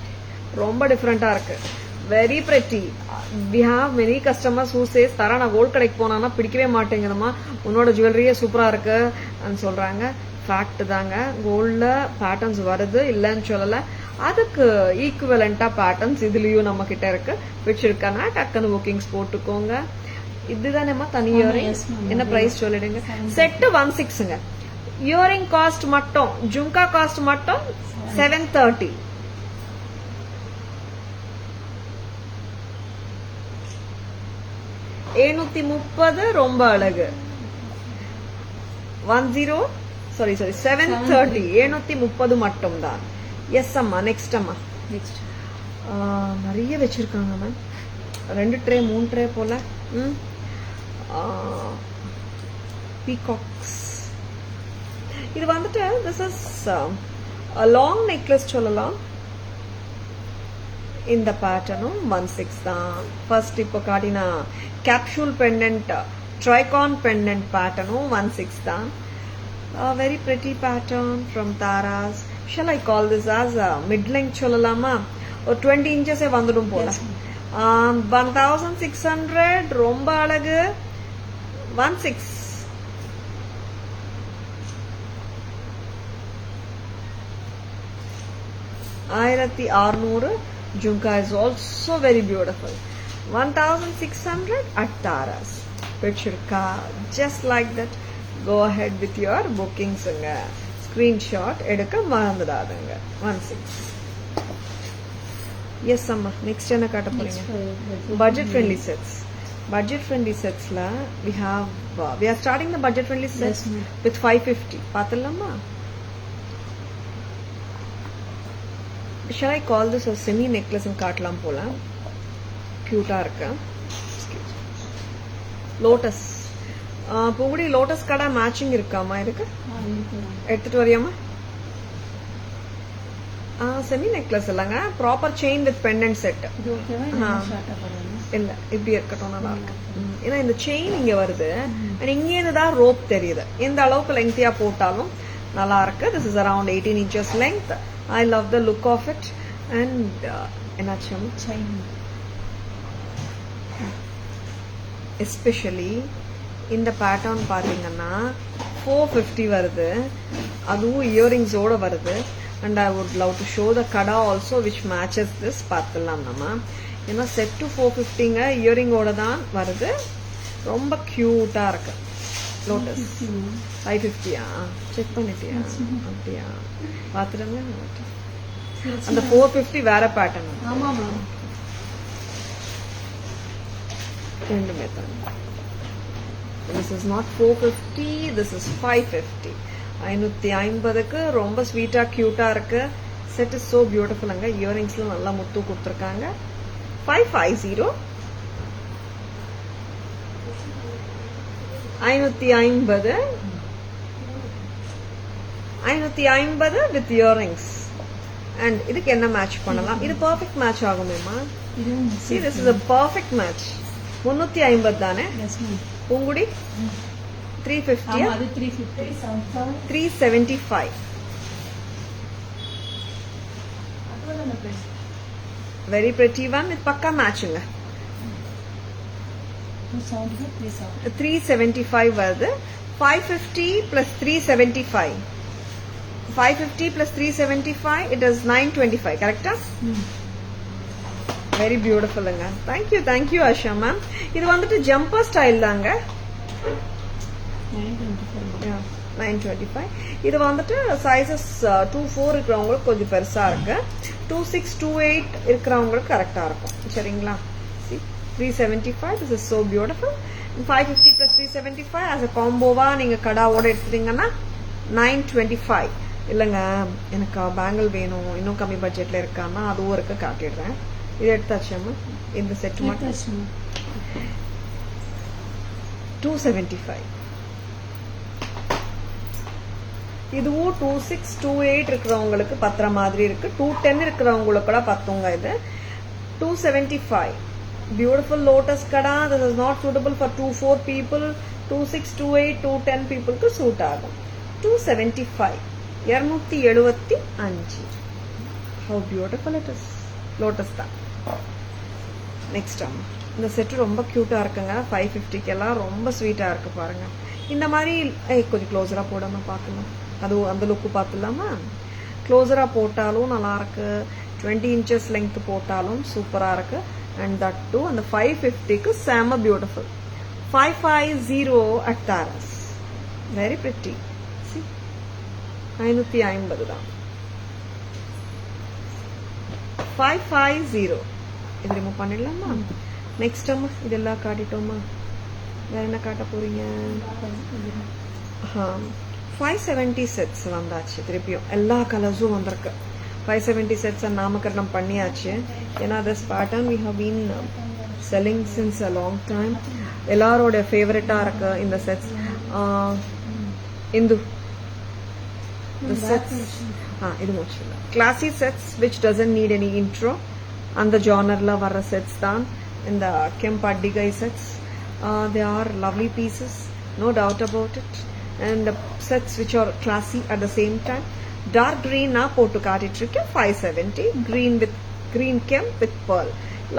ரொம்ப டிஃப்ரெண்டா இருக்கு. Very pretty. We have many customers who says, Tara நான் கோல்டு கடைக்கு போனான்னா பிடிக்கவே மாட்டேங்குதுமா, உன்னோட ஜுவல்லரியே சூப்பரா இருக்கு சொல்றாங்க. ஃபேக்ட் தாங்க, கோல்ட்ல பேட்டர்ன்ஸ் வருது இல்லைன்னு சொல்லல. அதுக்கு ஈக்குவலண்டா பேட்டர்ன்ஸ் இதுலயும் நம்ம கிட்ட இருக்கு. பிடிச்சிருக்கானா டக்குன்னு புக்கிங்ஸ் போட்டுக்கோங்க. இதுதானேம்மா தனி இயரிங்? என்ன பிரைஸ் சொல்லிடுங்க. செட்டு 16ங்க. இயரிங் காஸ்ட் மட்டும், ஜும்கா காஸ்ட் மட்டும் 730. $730 ரொம்ப அழகு. 730 730 மட்டும் தான். எஸ் அம்மா. நெக்ஸ்ட் அம்மா. நெக்ஸ்ட் நிறைய வச்சிருக்காங்க மேம், 2 ட்ரே 3 ட்ரே போல. பீகாக்ஸ். இது வந்துட்டு திஸ் இஸ் லாங் நெக்லஸ் சொல்லலாம். இந்த பேட்டர்னும் 16 தான். ஃபர்ஸ்ட் இப்போ காட்டின கேப்சூல் பெண்டன்ட் ட்ரைகான் பெண்டன்ட் பேட்டர்னும் 16 தான். Very pretty pattern from Tara's. Shall I call this as mid length சொல்லலாமா? ஒரு 20 inches வந்துடும் போல. 1600 ரொம்ப அழகு. 16 1600. Jhumka is also very beautiful. 1600 at Taras. Picture card just like that. Go ahead with your bookings. Screenshot edukka marandadadanga. 16. Yes amma. Next என்ன காட்ட போறீங்க? Budget friendly sets. Budget friendly sets la we are starting the budget friendly sets with 550. பாத்தலாமா? Shall I call this a semi necklace and காட்டலாம் போல. கியூட்டா இருக்கு. லோட்டஸ். பூங்குடி லோட்டஸ் கடை மேட்சிங் இருக்காமா? இருக்கு, எடுத்துட்டு வரியாமா? செமி நெக்லஸ் இல்லைங்க, proper chain with pendant set. இல்ல இப்படி இருக்கட்டும், நல்லா இருக்கு. ஏன்னா இந்த செயின் இங்க வருது அண்ட் இங்க இருந்துதான் ரோப் தெரியுது. எந்த அளவுக்கு லெங்க்தியா போட்டாலும் நல்லா இருக்கு. This is around 18 inches length. I love the look of it. And enacham chain, especially இந்த பேட்டர்ன் பார்த்தீங்கன்னா 450 வருது, அதுவும் இயரிங்ஸோட வருது. And I would love to show the kara also which matches this பார்த்துடலாம் நம்ம. ஏன்னா செட் டு 450ங்க, இயரிங்கோட தான் வருது. ரொம்ப க்யூட்டாக இருக்கு. லோட்டஸ் 550யா? செக் பண்ணிட்டியா? அப்படியா? பார்த்துடுங்க. அந்த 450 வேற பேட்டர்ன். ஆமாம் மேம். ரெண்டுமே தான். This is not 450, this is 550. 550க்கு ரொம்ப ஸ்வீட்டா கியூட்டா இருக்கு. செட் இஸ் சோ பியூட்டிஃபுல்ங்க. இயரிங்ஸ்ல நல்லா முத்து கொடுத்துருக்காங்க. 550 550 550 வித் இயரிங்ஸ். அண்ட் இதுக்கு என்ன மேட்ச் பண்ணலாம்? இது பர்ஃபெக்ட் மேட்ச் ஆகுமேமா? See, this is a perfect match. 350 தானே? Yes ma'am. பூங்குடி 350. ஆமாம், அது 350. 375. Very pretty one. இது பக்கா மேட்சுங்க. 375 வருது. 550 plus 375. 550 plus 375, it is 925. கரெக்டா? வெரி பியூட்டிஃபுல்லுங்க. Thank you Asha ma'am. இது வந்துட்டு ஜம்பர் ஸ்டைல் தாங்க. 925. இது வந்துட்டு சைசஸ் 24 இருக்கிறவங்களுக்கு கொஞ்சம் பெருசா இருக்கு. 26, 28 இருக்கிறவங்களுக்கு கரெக்டா இருக்கும். சரிங்களா? 375. This is so beautiful. 550 plus 375 as a comboவா நீங்க கடாவோட எடுத்துட்டீங்கன்னா 925. இல்லைங்க, எனக்கு பேங்கிள் வேணும், இன்னும் கம்மி பட்ஜெட்ல இருக்கான்னா அதுவும் இருக்க காட்டிடுறேன். இது எடுத்தாச்சாமா? இந்த செட் மட்டும் 275. இதுவும் 26, 28 இருக்கிறவங்களுக்கு பத்துற மாதிரி இருக்கு. 210 இருக்கிறவங்களுக்கு கூட பத்துங்க. இது 275. Beautiful lotus kara. This is not suitable for 2-4 people. 26, 28, 210 peopleக்கு suit ஆகும். 275. 275. How beautiful it is. Lotus தான். நெக்ஸ்ட் இந்த செட்டு ரொம்ப க்யூட்டா இருக்குங்க. 550க்கு எல்லாம் ரொம்ப ஸ்வீட்டா இருக்கு பாருங்க. இந்த மாதிரி கொஞ்சம் க்ளோஸரா போடாம பார்க்கலாம். அதுவும் அந்த லுக்கு பார்த்துலாமா? க்ளோஸரா போட்டாலும் நல்லா இருக்கு. 20 inches லெங்த் போட்டாலும் சூப்பரா இருக்கு. அண்ட் தட் டூ அந்த 550க்கு செம beautiful. 550 at Taras. Very pretty. 550 தான். 550. இது ரிமூவ் பண்ணிடலாமா? நெக்ஸ்ட் அம்மா இதெல்லாம் காட்டிட்டோமா? வேற என்ன காட்ட போறீங்க? 570 செட்ஸ் வந்தாச்சு. திருப்பியும் எல்லா கலர்ஸும் வந்திருக்கு. 570 செட்ஸ் நாமகரணம் பண்ணியாச்சு. ஏன்னா this pattern we have been selling since a long time. எல்லாரோட ஃபேவரட்டா இருக்கு இந்த செட்ஸ். இந்து the sets இது முடிச்சிடலாம். கிளாசி sets which doesn't need any intro. அந்த ஜானர்ல வர்ற செட்ஸ் தான் இந்த கெம்படிகை sets. they are lovely pieces, no doubt about it. And the sets which are classy at the same time. Dark green na போட்டு காட்டிட்டு இருக்கேன். 570. green with green kem with pearl.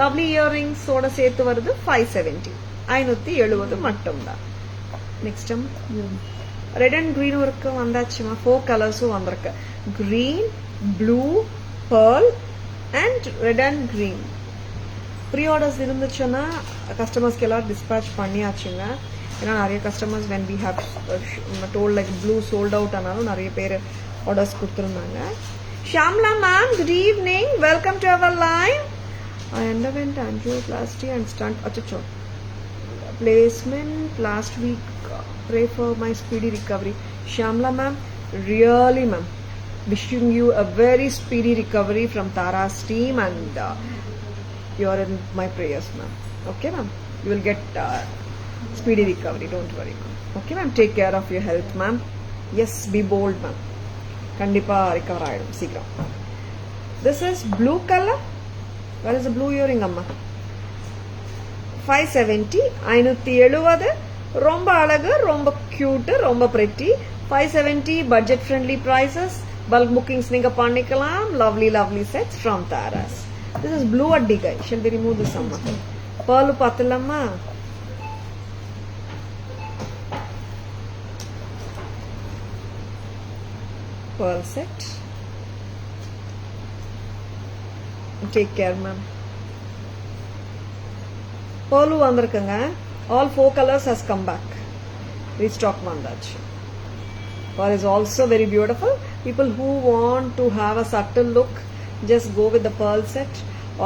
lovely earrings ஓட சேர்த்து வருது 570. 570 மட்டும்தான். Next red and green work வந்தாச்சுமா. 4 கலர்ஸும் வந்திருக்கு. Green, blue, pearl and red and green. Pre orders இருந்துச்சுன்னா கஸ்டமர்ஸ்க்கு எல்லாம் டிஸ்பேச் பண்ணியாச்சுங்க. ஏன்னா நிறைய customers when we have told like blue sold out ஆனாலும் நிறைய பேர் ஆர்டர்ஸ் கொடுத்துருந்தாங்க. Shamla ma'am, good evening. Welcome to our live. I underwent angioplasty and stunt placement last week. Pray for my speedy recovery. Shamla ma'am, really ma'am, wishing you a very speedy recovery from Tara's team, and you are in my prayers ma'am. Okay ma'am, you will get speedy recovery, don't worry ma'am. Okay ma'am, take care of your health ma'am. Yes, be bold ma'am. Kandipa recover ஆயிடும் சீக்கிரம். This is blue color. Where is the blue earring amma? 570. 570. ரொம்ப அழகு, ரொம்ப கியூட், ரொம்ப pretty. 570 budget friendly prices. Bulk bookings நீங்க பண்ணிக்கலாம். Lovely lovely sets from Taras. This is blue அட்டிகை. ஷல் வி ரிமூவ் திஸ் அம்மா? pearl பார்த்தலாமா? pearl set. Take care, ma'am. Pearl vandirukanga. All 4 colors has come back. Restock vandachu. Pearl is also very beautiful. People who want to have a subtle look, just go with the pearl set.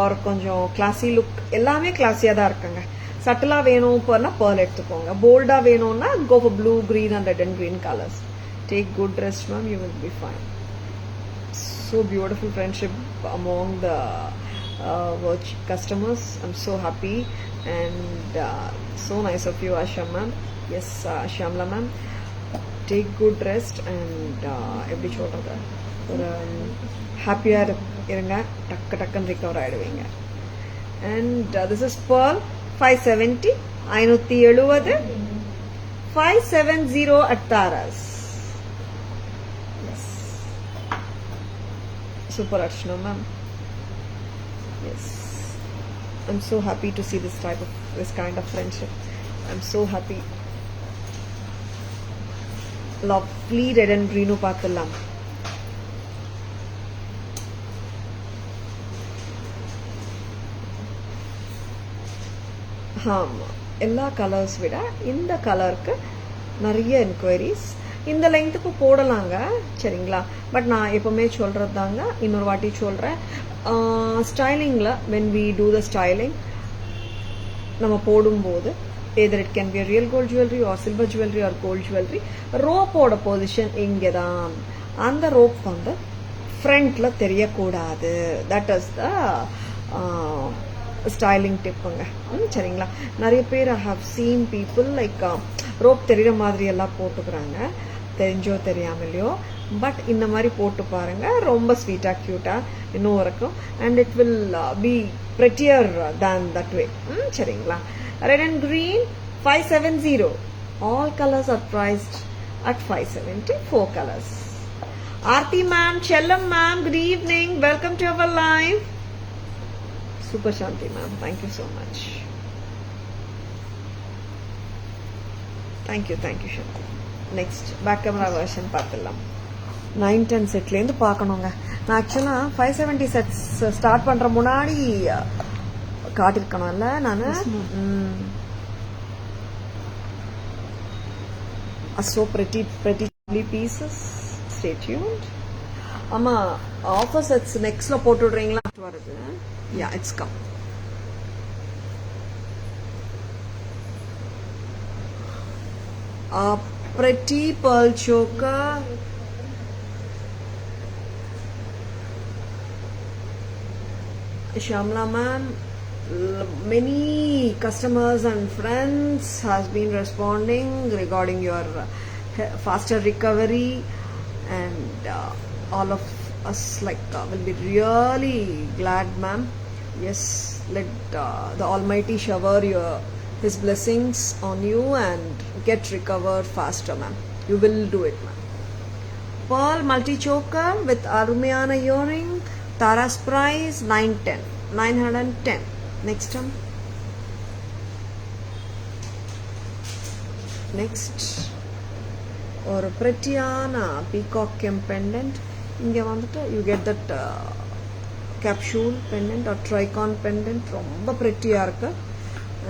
Or கொஞ்சம் classy look. எல்லாமே classy தான் இருக்குங்க. சட்டிலா வேணும் pearl எடுத்துக்கோங்க. போல்டா வேணும்னா go for blue, green and red and green colors. Take good rest, ma'am. You will be fine. So beautiful friendship among the customers. I'm so happy and so nice of you, Asha ma'am. Yes, Shamla ma'am. Take good rest and எப்படி சொல்றது, ஒரு ஹாப்பியா இருங்க, டக்குன்னு ரிகவர் ஆயிடுவீங்க. And this is pearl 570, 570, 570 at Taras. Yes, super Archana ma'am. Yes, I'm so happy to see this kind of friendship. I'm so happy. Lovely red and green paathalam. எல்லா கலர்ஸ் விட இந்த கலருக்கு நிறைய என்கொயரிஸ். இந்த லெங்க்த்துக்கு போடலாங்க, சரிங்களா? பட் நான் எப்பவுமே சொல்றது தாங்க, இன்னொரு வாட்டி சொல்றேன். ஸ்டைலிங்ல when we do the styling, நம்ம போடும்போது either it can be a real gold jewelry or silver jewelry or gold jewelry, ரோப்போட பொசிஷன் இங்கே தான். அந்த ரோப் வந்து ஃப்ரண்ட்ல தெரியக்கூடாது. தட் இஸ் த ஸ்டைலிங் டிப்புங்க, சரிங்களா? நிறைய பேர் I have seen people like rope தெரிகிற மாதிரி எல்லாம் போட்டுக்கிறாங்க, தெரிஞ்சோ தெரியாமலையோ. பட் இந்த மாதிரி போட்டு பாருங்க, ரொம்ப ஸ்வீட்டாக க்யூட்டாக இன்னும் இருக்கும். And it will be prettier than that way. சரிங்களா? Red and green 570. All colors are priced at 570. 4 colors. Aarti ma'am, Chellam ma'am, good evening. Welcome to our live. Super Shanti ma'am, thank you so much. Thank you Shanti. Next, back camera version பார்த்துடலாம். 910 செட்லேருந்து பார்க்கணுங்க. நான் ஆக்சுவலாக 570 செட்ஸ் ஸ்டார்ட் பண்ணுற முன்னாடி காட்டிருக்கணும்ல நான். So pretty pieces. Stay tuned. ஆமா, ஆஃபர் செட்ஸ் நெக்ஸ்ட்ல போட்டு விடுறீங்களா? வருது. Yeah, it's come. Pretty pearl choker. Shamla ma'am, many customers and friends has been responding regarding your faster recovery, and all of us will be really glad, ma'am. Yes, let the Almighty shower His blessings on you and get recovered faster, ma'am. You will do it, ma'am. Pearl multi choker with Arumiyana earring. Tara's price 910. Next one. Next, ஒரு prettyயான peacock pendant. இங்கே வந்துட்டு you get that capsule pendant or tricorn pendant. ரொம்ப prettyயா இருக்கு.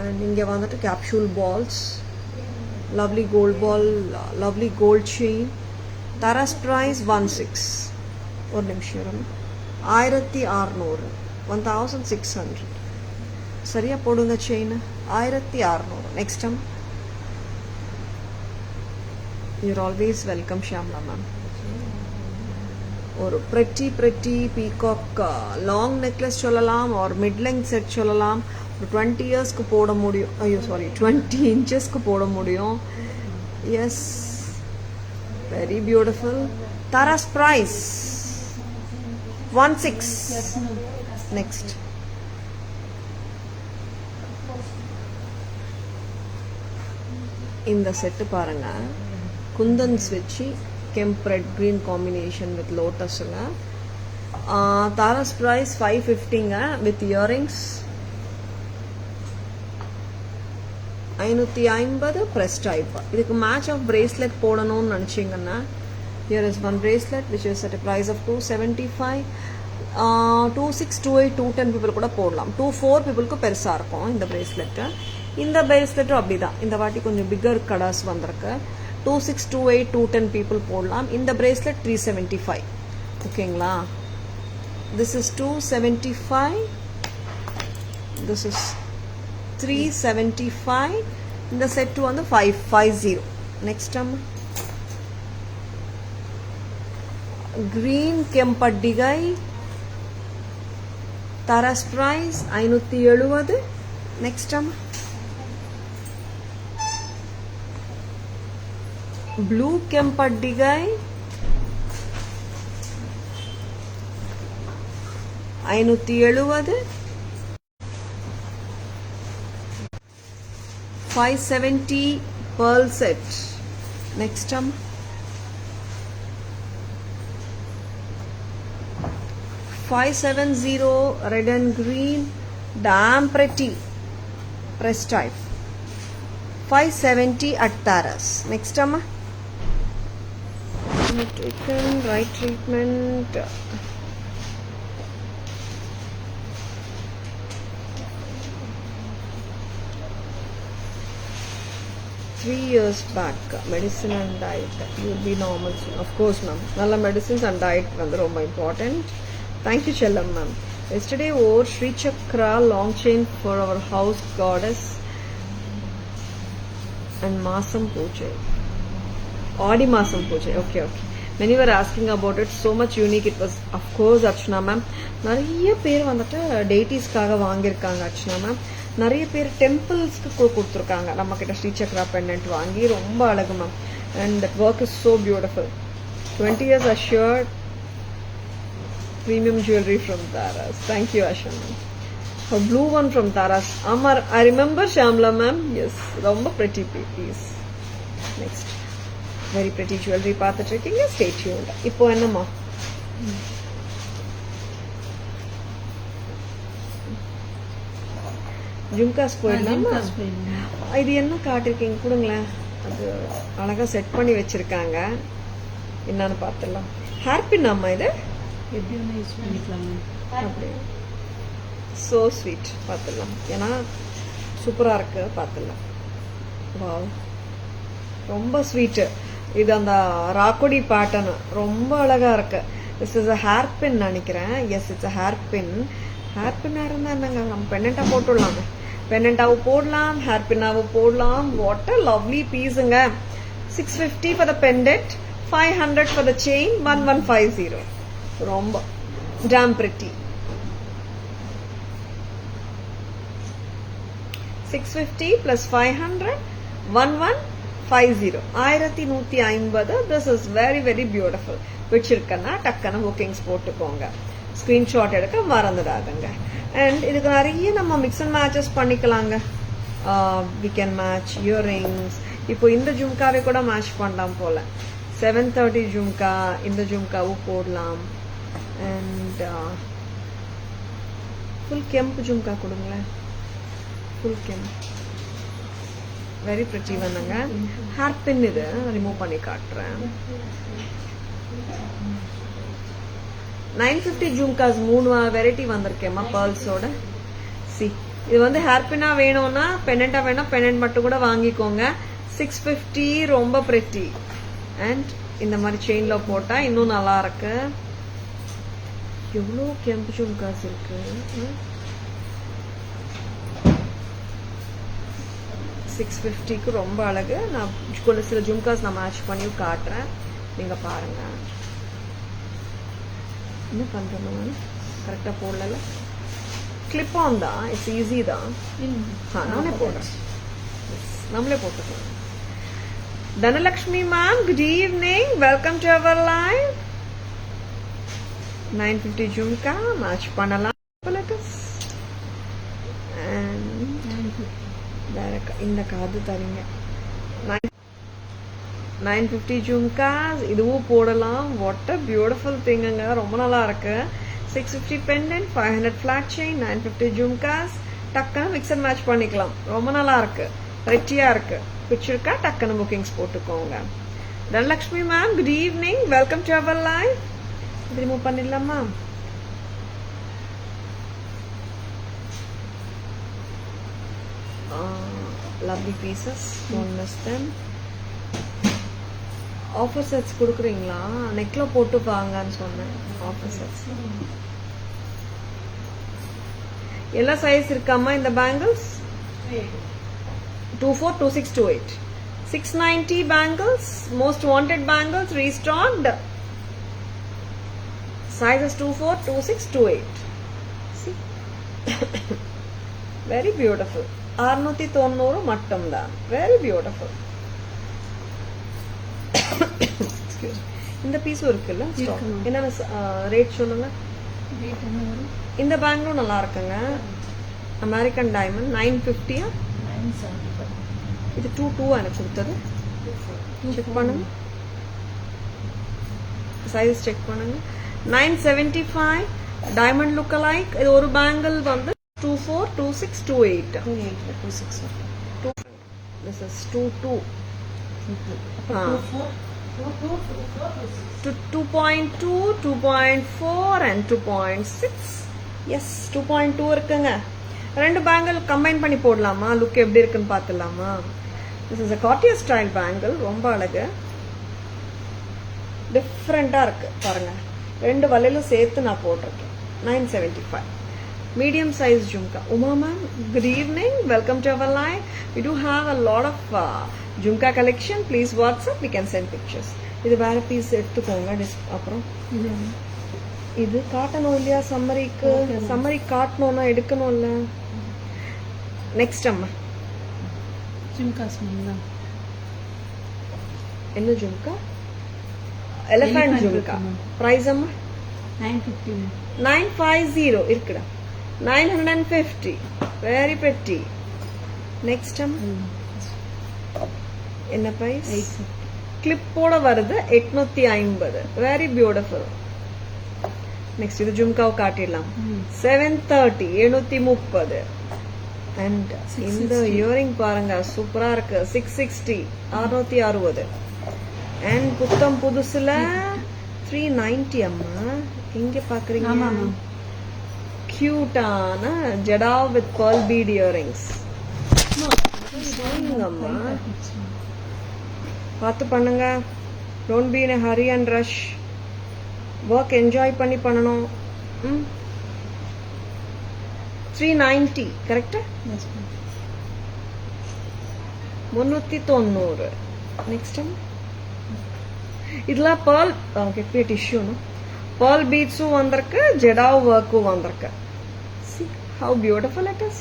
And இங்கே வந்துட்டு capsule balls, lovely gold ball, lovely gold chain. Tara's price 16. ஒரு நிமிஷம், 1600, 1600. சரியா போடுங்க chain, 1600. Next time. You're always welcome, Shamla ma'am. ஒரு pretty peacock long necklace சொல்லலாம், or mid length set சொல்லலாம். ஒரு 20 yearsக்கு போட முடியும். 20 inchesக்கு போட முடியும். Yes, very beautiful. Tara's price 16. Yes, ma'am. Next. இந்த செட்டு பாருங்க, குந்தன்ஸ் வச்சு kemp red green combination with லோட்டஸ்ங்க. தாராஸ் பிரைஸ் 550ங்க வித் இயரிங்ஸ். 550 press type. இதுக்கு மேட்ச் ஆஃப் பிரேஸ்லெட் போடணும்னு நினச்சிங்கன்னா Here is one bracelet which is at a price of 275. 2628 210 people கூட போடலாம். 24 peopleக்கு பெருசா இருக்கும் இந்த bracelet. இந்த bracelet அப்படிதான். இந்த வாட்டி கொஞ்சம் bigger கடாஸ் வந்திருக்கு. 2628 210 people போடலாம். இந்த bracelet 375. ஓகேங்களா? This is 275. This is 375. இந்த செட் வந்து 550. Next time green kempadigai taras price 570. Next time blue kempadigai 570. 570 pearl set. Next time 570 red and green damn pretty press type. 570 at Taras. Next time taken right treatment. 3 years back medicine and diet you'll be normal soon. Of course ma'am, nalla medicines and diet vandu romba important. Thank you Chellam ma'am. Yesterday wore Sri Chakra long chain for our house goddess and Masam Pooja. Adi Masam Pooja. Okay. Many were asking about it. So much unique it was. Of course Archana ma'am. நிறைய பேர் வந்துட்டு டேட்டிஸ்க்காக வாங்கியிருக்காங்க அர்ச்சனா மேம். நிறைய பேர் டெம்பிள்ஸ்க்கு கொடுத்துருக்காங்க நம்ம கிட்ட ஸ்ரீ சக்ரா பெண்டன்ட் வாங்கி. ரொம்ப அழகு ma'am. And that work is so beautiful. 20 years assured premium jewelry from Taras. Thank you Asha ma'am. A blue one from Taras. Amar, I remember Shamla ma'am. Yes, ரொம்ப pretty piece. Next very pretty jewelry பார்த்துட்டு இருக்கீங்க. Stay tuned. இப்போ என்னம்மா ஜும்காஸ் போயிடலாமா? இது என்ன காட்டிருக்கீங்க கொடுங்களேன். அது அழகா செட் பண்ணி வச்சிருக்காங்க. என்னன்னு பார்த்துடலாம். ஹேர்பின் அம்மா இது அப்படி ஸோ ஸ்வீட். பார்த்துடலாம். ஏன்னா சூப்பராக இருக்கு. பார்த்துடலாம். வாவ், ரொம்ப ஸ்வீட்டு. இது அந்த ராக்கோடி பேட்டர்ன் ரொம்ப அழகா இருக்கு. This is a hair pin நினைக்கிறேன். Yes, it's a hair pin. Hair பின்னா இருந்தா என்னங்க, நம்ம பெண்டண்டா போட்டுடலாங்க. பெண்டண்டாவும் போடலாம், ஹேர் பின்னாவும் போடலாம். வாட் அ லவ்லி பீஸுங்க. 650 for the pendant, 500 for the chain, 1150. ரொம்ப damn pretty. 650 plus 500, 1150. 1150. This is very very beautiful. பிடிச்சிருக்கன்னா டக்குன்னு புக்கிங்ஸ் போட்டுக்கோங்க. ஸ்கிரீன்ஷாட் எடுக்க மறந்துடாதுங்க. அண்ட் இதுக்கு நிறைய நம்ம மிக்ஸ் அண்ட் மேட்சஸ் பண்ணிக்கலாங்க. We can match earrings. இப்போ இந்த ஜும்காவை கூட மேட்ச் பண்ணலாம் போல. 730 ஜும்கா, இந்த ஜும்காவும் போடலாம். அண்ட் ஃபுல் கெம்ப் ஜும்கா கொடுங்களேன். ஃபுல் கெம்ப் வெரி பிரிட்டி வந்துங்க. ஹேர் பின் இது ரிமூவ் பண்ணி காட்டுறேன். 950 ஜும்காஸ் 3 வெரைட்டி வந்திருக்கேம்மா பேர்ல்ஸோட. சி, இது வந்து ஹேர் பின்னா வேணும்னா பெண்டண்டா வேணா பெண்டன்ட் மட்டும் கூட வாங்கிக்கோங்க. 650 ரொம்ப பிரிட்டி. அண்ட் இந்த மாதிரி செயின்ல போட்டா இன்னும் நல்லா இருக்கு. எவ்வளோ கெம்பு ஜும்காஸ் இருக்கு. 650க்கு ரொம்ப அழகு. நான் கொஞ்சம் சில ஜும்காஸ் நான் மேட்ச் பண்ணி காட்டுறேன், நீங்க பாருங்க. என்ன பண்றேன் நான் கரெக்டா போடல. கிளிப் ஆன் தான், இட்ஸ் ஈஸி தான். நானே போடுறேன், நம்மளே போட்டுக்கலாம். Dhanalakshmi ma'am, good evening, welcome to our live. 950 jhumka match பண்ணலாம். இந்த காது தரீங்க. 950 ஜும்காஸ் இதுவும் போடலாம். வாட் அ பியூட்டிஃபுல் திங்குங்க, ரொம்ப நல்லா இருக்கு. 650 பெண்டன்ட், 500 ஃபிளாட் செயின், 950 ஜும்காஸ். டக்குன்னு மிக்ஸ் அண்ட் மேட்ச் பண்ணிக்கலாம். ரொம்ப நல்லா இருக்கு, ரெட்டியா இருக்கு. பிடிச்சிருக்கா டக்குன்னு புக்கிங்ஸ் போட்டுக்கோங்க. Dhanlakshmi ma'am, good evening. Welcome to our live. இது ரிமூவ் பண்ணிடலாமா? Lovely pieces. Don't miss them. Offer sets கொடுக்குறீங்களா? நெக்ல போட்டு வாங்கன்னு சொன்னேன். ஆஃபர் செட்ஸ் எல்லா சைஸ் இருக்காமா இந்த bangles? 24, 26, 28. 690 bangles, most wanted bangles restocked. Sizes 24, 26, 28. See? Very beautiful. 690 mattam da. Very beautiful. Excuse me. இந்த பீஸும் இருக்குல்ல ஸ்டாக். என்ன ரேட் சொல்லுங்க? ரேட் என்ன வரும்? இந்த பேங்கிளும் நல்லா இருக்குங்க. American diamond 950. 975. இது 22 எனக்கு கொடுத்தது. செக் பண்ணுங்க. சைஸ் செக் பண்ணுங்க. 975 டைமண்ட் லுக் அலைக். இது ஒரு பேங்கிள் வந்து 24, 26, 28. 26. This is 22. 2.2, 2.4 and 2.6. Yes, 2.2 இருக்குங்க. ரெண்டு பேங்கிள் கம்பைன் பண்ணி போடலாமா? லுக் எப்படி இருக்குன்னு பார்த்துடலாமா? This is a Cartier style bangle. ரொம்ப அழகு. டிஃப்ரெண்டா இருக்கு பாருங்க. ரெண்டு வலையிலும் சேர்த்து நான் போட்டிருக்கேன். 975. Medium size jhumka. Uma ma'am, good evening. Welcome to our live. We do have a lot of jhumka collection. Please WhatsApp. We can send pictures. இது வேற பீஸ் எடுத்துக்கோங்க. அப்புறம் இது காட்டணும் இல்லையா? சம்மரி காட்டணும்னா எடுக்கணும்ல. நெக்ஸ்ட் அம்மா ஜும்காஸ் என்ன ஜும்கா? எலிஃபண்ட் ஜும்கா. பிரைஸ் அம்மா 950. 950 இருக்குடா. 950. Very pretty. நெக்ஸ்ட் அம்மா என்ன பிரைஸ்? 850. கிளிப்போட வருது 850. Very beautiful. நெக்ஸ்ட் இது ஜும்காவை காட்டிடலாம். 730, 730. அண்ட் இந்த இயரிங் பாருங்க சூப்பரா இருக்கு. 660, 660. அண்ட் புத்தம் புதுசுல 390 அம்மா. எங்க பாக்குறீங்க? கியூட்டான ஜடா வித் pearl bead earrings. அம்மா பார்த்து பண்ணுங்க. Don't be in a hurry and rush. Work enjoy பண்ணி பண்ணணும். 390 கரெக்டா? 390. நெக்ஸ்ட் இதுல pearl கெட்டிய டிஷ்யூ pearl beadsம் வந்திருக்கு, ஜெடா ஒர்க்கும் வந்திருக்கு. See how beautiful it is.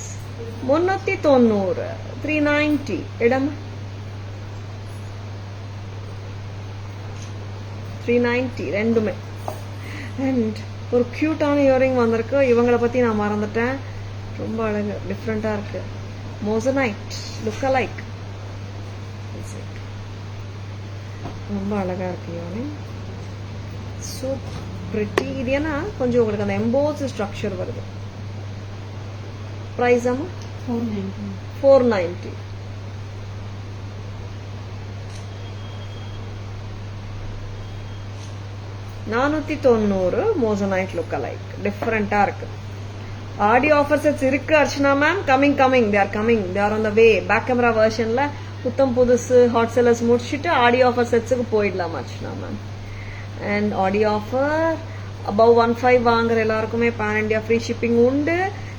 390. 390 இடமா? 390 ரெண்டுமே. அண்ட் ஒரு கியூட்டான இயரிங் வந்திருக்கு. இவங்களை பத்தி நான் மறந்துட்டேன். ரொம்ப அழகு, டிஃப்ரெண்டா இருக்கு. Moissanite look அலைக். ரொம்ப அழகா இருக்கு இயரிங். So pretty. இது ஏன்னா கொஞ்சம் உங்களுக்கு அந்த எம்போஸ் ஸ்ட்ரக்சர் வருது. பிரைஸ் அம்மா 490. நானூத்தி 90. Moissanite look alike. டிஃப்ரெண்டா இருக்கு. ஆடி ஆஃபர் செட்ஸ் இருக்கு Archana ma'am. Coming they are coming. They are on the way. Back camera வெர்ஷன்ல புத்தம் புதுசு ஹாட் செல்லர்ஸ் முடிச்சுட்டு ஆடி ஆஃபர் செட்ஸுக்கு போயிடலாம் Archana ma'am. And Aadi offer above 15 வாங்குற எல்லாருக்குமே பேன் இண்டியா ஃப்ரீ ஷிப்பிங் உண்டு.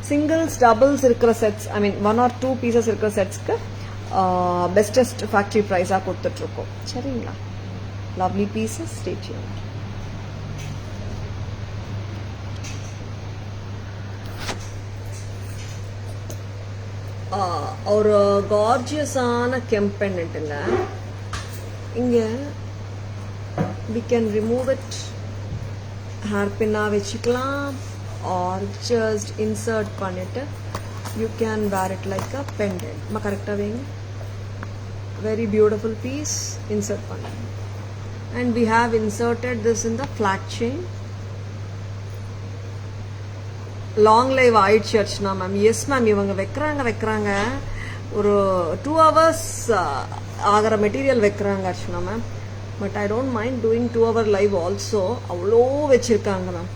சிங்கிள்ஸ் டபுள்ஸ் இருக்கிற sets, I mean 1 or 2 pieces இருக்கிற செட்ஸ்க்கு பெஸ்டஸ்ட் ஃபேக்டரி ப்ரைஸா கொடுத்துட்டு இருக்கோம். சரிங்களா? Lovely pieces. Stay tuned. ஒரு கார்ஜியஸான கெம்பென்ட்டுங்க. இங்க we can remove it. Hair பின்னா வச்சுக்கலாம் or just insert பண்ணிட்டு you can wear it like a pendant. கரெக்டா வைங்க. very beautiful piece. insert பண்ணுங்க. and we have inserted this in the flat chain. Long live ஆயிடுச்சு அர்ச்சனா மேம். Yes ma'am. இவங்க வைக்கிறாங்க ஒரு 2 hours ஆகிற மெட்டீரியல் வைக்கிறாங்க Archana ma'am. But I don't mind doing 2 hour live also. அவ்வளோ வச்சுருக்காங்க ma'am.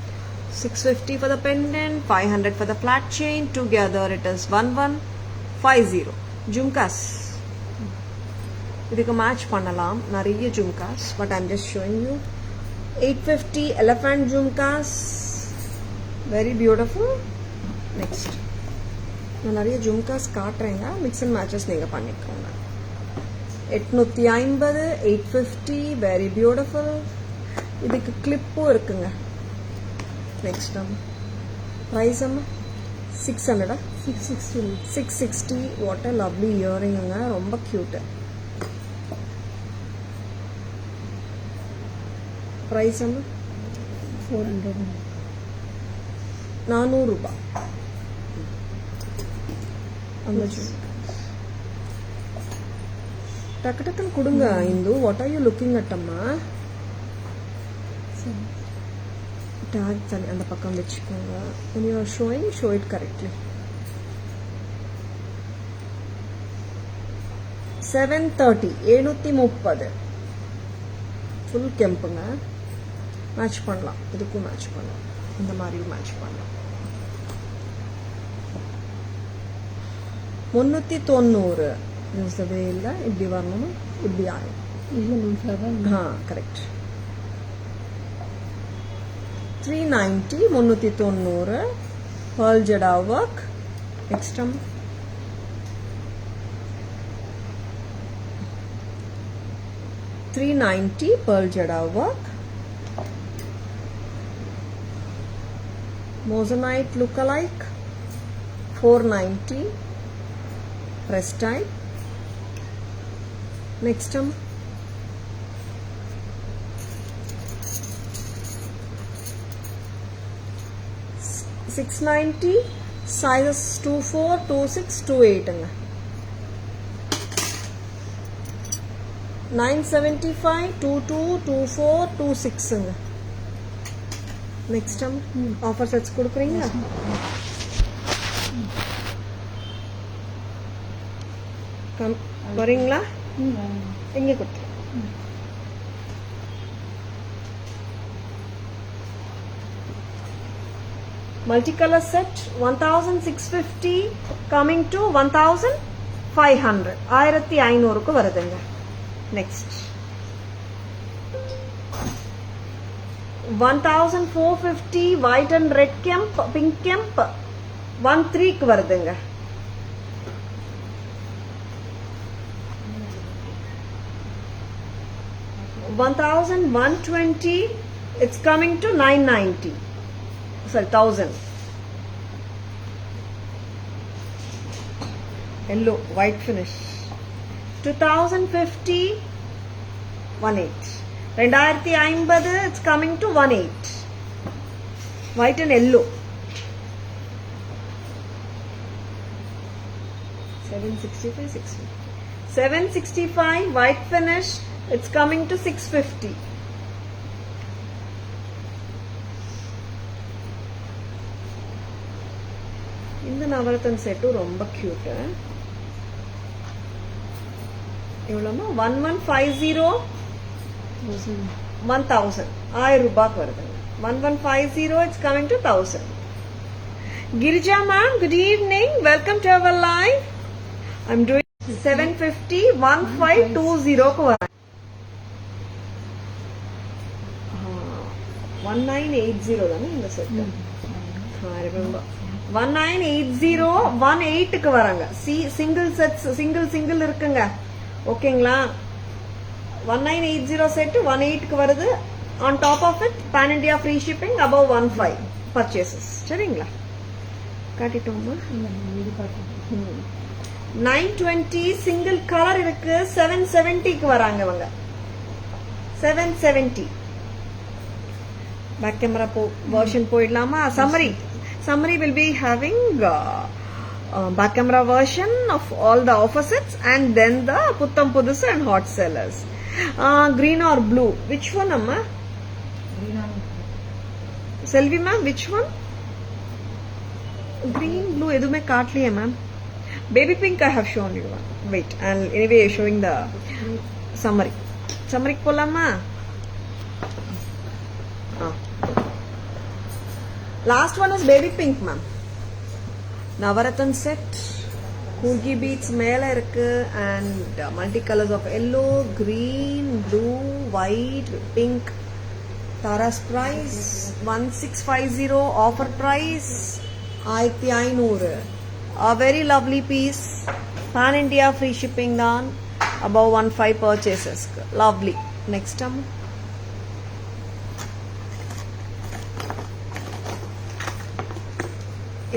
650 for the pendant, 500 for the flat chain. Together it is 1150. Jhumkas இதுக்கு மேட்ச் பண்ணலாம் நிறைய jhumkas, but I'm just showing you. 850 elephant jhumkas, very beautiful. Next நான் நிறைய ஜும்காஸ் காட்டுறேங்க, மிக்ஸ் அண்ட் மேட்சஸ் நீங்கள் பண்ணிக்கோங்க. 850, 850, வெரி பியூட்டிஃபுல். இதுக்கு கிளிப்பும் இருக்குங்க. நெக்ஸ்ட் ப்ரைஸ் அம்மா 600. 660. வாட் அ லவ்லி இயரிங்குங்க, ரொம்ப க்யூட்டு. ப்ரைஸ் அம்மா 400. 400 ரூபாய். அந்த டக்கு டக்குன்னு கொடுங்க Hindu. What are you looking at அம்மா? டேக் தனி அந்த பக்கம் வச்சுக்கோங்க. when you are showing, show it correctly. 730, 730. Full கெம்புங்க. Match பண்ணலாம், இதுக்கும் மேட்ச் பண்ணலாம், இந்த மாதிரியும் மேட்ச் பண்ணலாம். 390. வே இல்லை, இப்படி வரணும், இப்படி ஆகும். இல்லை ma'am flower. Correct. 390, 390. Pearl Jada work. Next one. 390 Pearl Jada work. Moissanite look-alike. 490 press type. Next one. 690 sizes 24, 26, 28. 975, 22, 24, 26. Next time offer sets கொடுக்குறீங்களா? வரீங்களா? எங்கே கொடுத்து multicolor set 1650 coming to 1500. 1500 க்கு வருதுங்க. Next 1450 white and red kemp, pink kemp 13 க்கு வருதுங்க. $1,120, it's coming to 990. Sorry, 1000. Yellow, white finish. 2050, 18. 2050, it's coming to 18. White and yellow. 765, 650. 765, white finish, it's coming to 650. இந்த நவரத்தன் செட்டு ரொம்ப கியூட். எவ்வளோமா? 1150, 1000. 1000 ரூபாய்க்கு வருதுங்க. 1150, it's coming to 1000. Girija ma'am, good evening. Welcome to our live. I'm doing 750, 1520 க்கு வர. 1980 தானே இந்த செட்டு. I remember. 1980, 18 க்கு வராங்க. சிங்கிள் செட்ஸ், சிங்கிள் இருக்குங்க. ஓகேங்களா? 1980 செட் 18 க்கு வருது. On top of it, pan India free shipping above 15 purchases. சரிங்களா? காட்டிட்டோமா? 920 சிங்கிள் கலர் இருக்கு. 770 க்கு வராங்க இவங்க. 770. பேக் கேமரா வெர்ஷன் போயிடலாமா? Summary will be having back camera version of all the offer sets and then the Puttam Pudusu and hot sellers. Green or blue? Which one, Amma? Green or Selvi ma'am, which one? Green, blue, edume kaatliye ma'am. Baby pink I have shown you. Wait, and anyway showing the summary. சம்மரிக்கு போலாமா? Last one is baby pink ma'am. Navratan set, Coorgi beads மேல இருக்கு and multi colours of yellow, green, blue, white, pink. Taras price 1650, offer price 1500. A very lovely piece. Pan India free shipping தான் above 15 purchases. Lovely. Next time.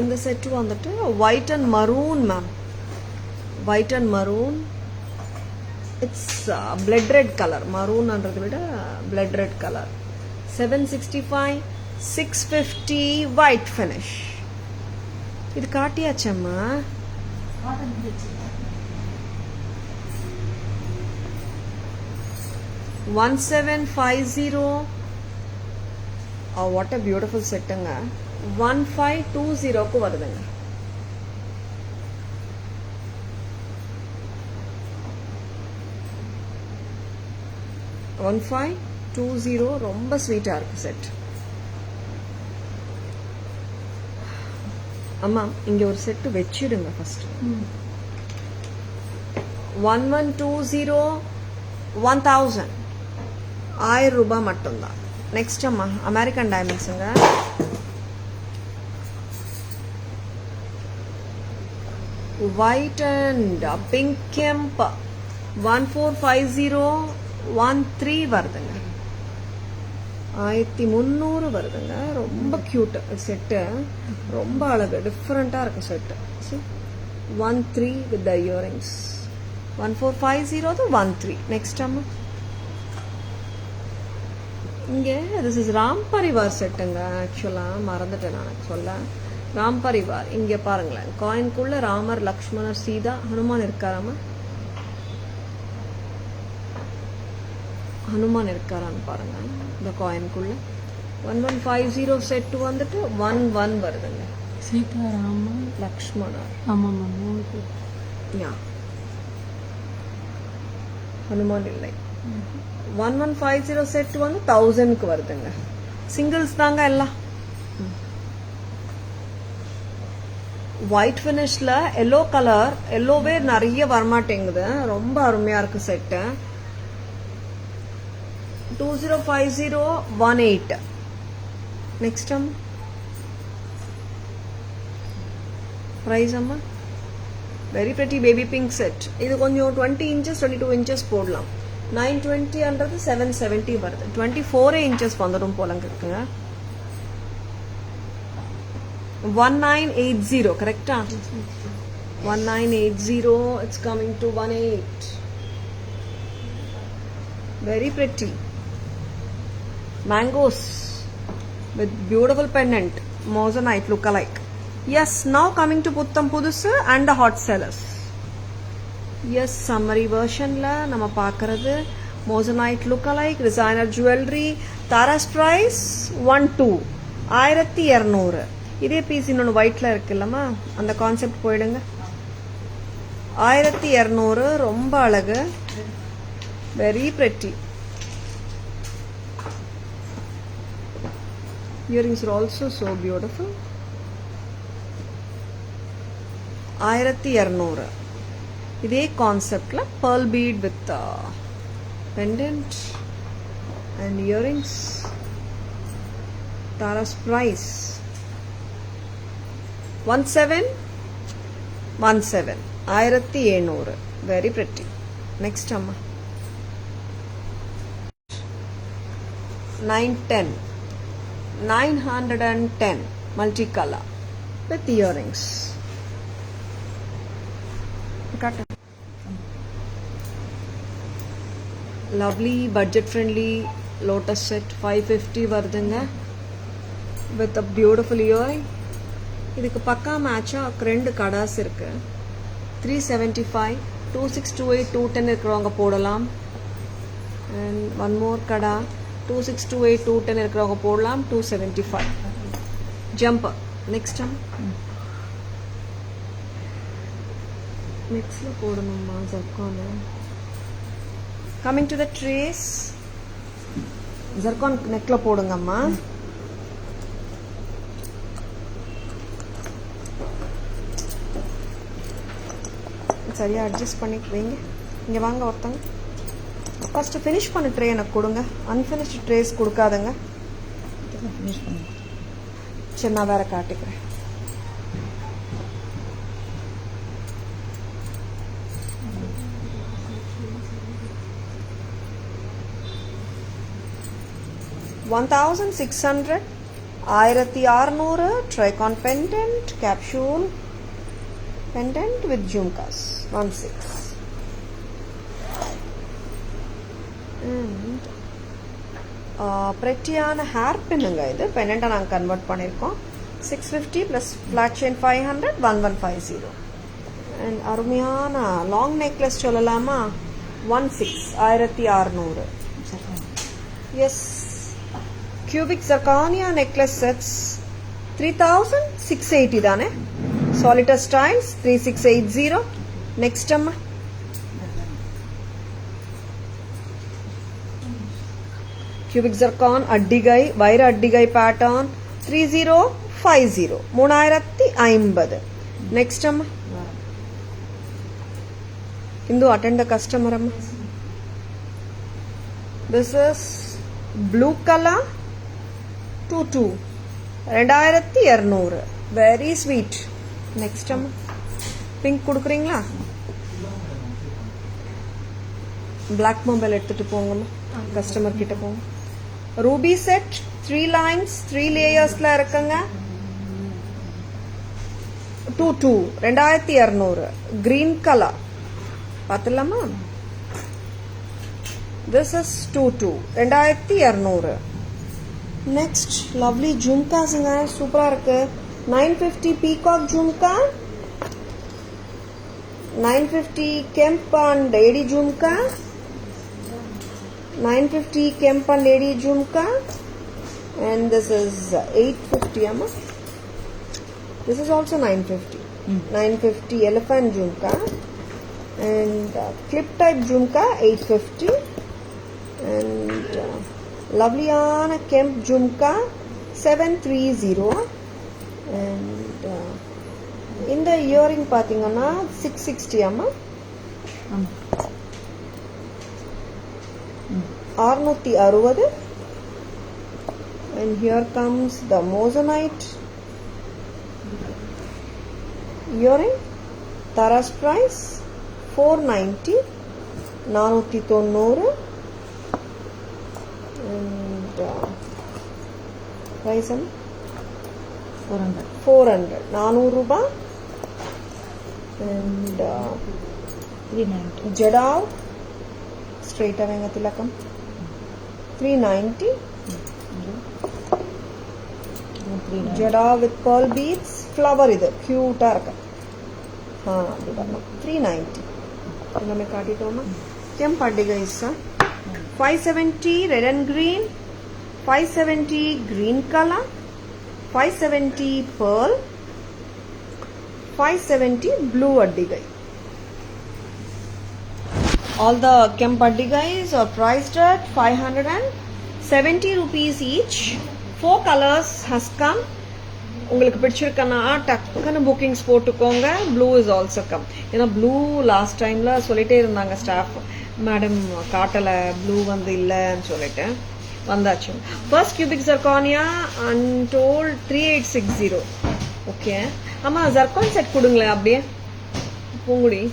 இந்த செட் வந்துட்டு white and maroon ma'am. White and maroon. It's blood red color. Maroon அன்றதை விட blood red color. 765, 650 white finish. இது காட்டியாச்சம்மா. 1750. Oh, what a beautiful setting. 1520 வருதுங்க. $1520 ரொம்ப ஸ்வீட்டா இருக்கு செட். அம்மா இங்க ஒரு செட் வெச்சிடுங்க ஃபர்ஸ்ட். 1120, 1000. 1000 ரூபாய் மட்டும்தான். நெக்ஸ்ட் அம்மா அமெரிக்கன் டைமண்ட்ஸுங்க. ஒயிட் அண்ட் பிங்க் கெம்ப் 1450, 13 வருதுங்க. 1300 வருதுங்க. ரொம்ப கியூட் செட்டு, ரொம்ப அழகு, டிஃப்ரெண்டா இருக்கு set. 13 with the earrings. 1450 13. Next அம்மா இங்க திஸ் இஸ் ராம் பரிவார் செட்டுங்க. ஆக்சுவலா மறந்துட்டேன் நான் சொல்ல. ராம் பரிவார் இங்க பாருங்களேன். காயின்குள்ள ராமர், லக்ஷ்மணர், சீதா, ஹனுமான் இருக்காராமா? ஹனுமான் இருக்காரான்னு பாருங்க இந்த காயின்குள்ள. 1150 செட் வந்துட்டு 11 வருதுங்க. சீதா, ராமா, லக்ஷ்மணர். ஆமாம்மா. யா, ஹனுமான் இல்லை. 1150 செட் வந்து 1000க்கு வருதுங்க. சிங்கிள்ஸ் தாங்க எல்லாம். ஒயிட் ஃபினிஷ்ல எல்லோ கலர், எல்லோவே நிறைய வரமாட்டேங்குது. ரொம்ப அருமையா இருக்கு செட்டு. 2050, 18. நெக்ஸ்ட் பிரைஸ் அம்மா very pretty baby pink set. இது கொஞ்சம் 20 inches 22 inches போடலாம். 920 770 வருது. 24 inches வந்துடும் போலங்க இருக்குங்க. 1980 கரெக்டா? 1980. It's coming to 18. Very pretty. Mangoes with beautiful pendant. Moissanite look alike. Yes, now coming to Puttam Pudusu and the hot sellers. Yes, summary version la nama paakkuradhu Moissanite look alike, designer jewelry. Tara's price 12. 1200. இதே பீஸ் இன்னொன்று ஒயிட்ல இருக்குல்லம்மா, அந்த கான்செப்ட் போயிடுங்க. 1200 ரொம்ப அழகு, very pretty. Earrings are also so beautiful. 1200. இதே கான்செப்ட்ல pearl bead with pendant and earrings. Tara's price 1717. 1700. Very pretty. Next amma 910. 910 multicolor with earrings. Cut. Lovely budget friendly lotus set 550 வருதுங்க with a beautiful earring. இதுக்கு பக்கா மேட்சா ரெண்டு கடாஸ் இருக்கு. 375, 2628, 210 இருக்கிறவங்க போடலாம். and one more கடா 2628, 210 இருக்கிறவங்க போடலாம். 275 ஜம்பர். நெக்ஸ்ட் நெக்ஸ்ட்ல போடணுமா zircon? Coming to the trays, zircon neckla போடுங்கம்மா. சரியா அட்ஜஸ்ட் பண்ணி வைங்க. இங்கே வாங்க ஒருத்தங்க. ஃபர்ஸ்ட் ஃபினிஷ் பண்ண ட்ரே எனக்கு கொடுங்க. Unfinished trace கொடுக்காதங்க. ஃபினிஷ் பண்ணி சரி நான் வேற காட்டிக்கிறேன். $1,600 1600 tricon pendant capsule pendant with jhumkas 16 and prettyயான ஹேர் பின்னுங்க. இது பெண்டண்டா நாங்கள் கன்வெர்ட் பண்ணியிருக்கோம். 650 ப்ளஸ் ஃப்ளாட் செயின் 500 1150 அண்ட் அருமையான லாங் நெக்லஸ் சொல்லலாமா 1600 yes. Cubic zirconia necklace sets 3680 தானே. Solitaire styles 3680. நெக்ஸ்ட் அம்மா cubic zircon அட்டிகை வைர அட்டிகை பேட்டர்ன் 3050 3050. நெக்ஸ்ட் அம்மா இந்து அட்டெண்ட் த கஸ்டமர் அம்மா. This is blue colour 2200 very sweet. Next அம்மா பிங்க் கொடுக்குறீங்களா? பிளாக் மொபைல் எடுத்துட்டு போங்கம்மா. கஸ்டமர் கிட்ட போங்க. ரூபி செட் 3 லைன்ஸ் 3 லேயர்ஸ்ல இருக்குங்க. 2200 கிரீன் கலர் பார்த்தலாமா? This is 2200. நெக்ஸ்ட் லவ்லி ஜும்காஸுங்க சூப்பரா இருக்கு. 950 peacock jhumka, 950 kemp and AD jhumka, 950 kemp and lady jhumka, and this is 850 amma. This is also 950. 950 elephant jhumka and clip type jhumka 850 and lovely ana kemp jhumka 730 and in the earring pathingana 660 amma. 660 and here comes the moissanite earring. Tara's price 490 490 and price 400 400 ரூபாய் and 390 Jadao straight avanga tilakam 390. Jada with pearl beads flower idu cute ah irukku. ha apdi varணும் 390. எல்லாமே காட்டிட்டோமா? கெம்ப் அட்டிகை guys 570 red and green, 570 green color, 570 pearl, 570 blue addigai. All the Kemp Addigais are priced at 570 rupees each. 4 colors has come. உங்களுக்கு பிடிச்சிருக்கனா டக்குன்னு புக்கிங்ஸ் போட்டுக்கோங்க. Blue is also come. ஏன்னா ப்ளூ லாஸ்ட் டைம்ல சொல்லிட்டே இருந்தாங்க ஸ்டாஃப், மேடம் காட்டலை ப்ளூ வந்து இல்லைன்னு சொல்லிட்டு வந்தாச்சு. First cubic zirconia untold 3860. Okay ஆமாம் ஜர்கான் செட் கொடுங்களேன் அப்படியே Poongudi.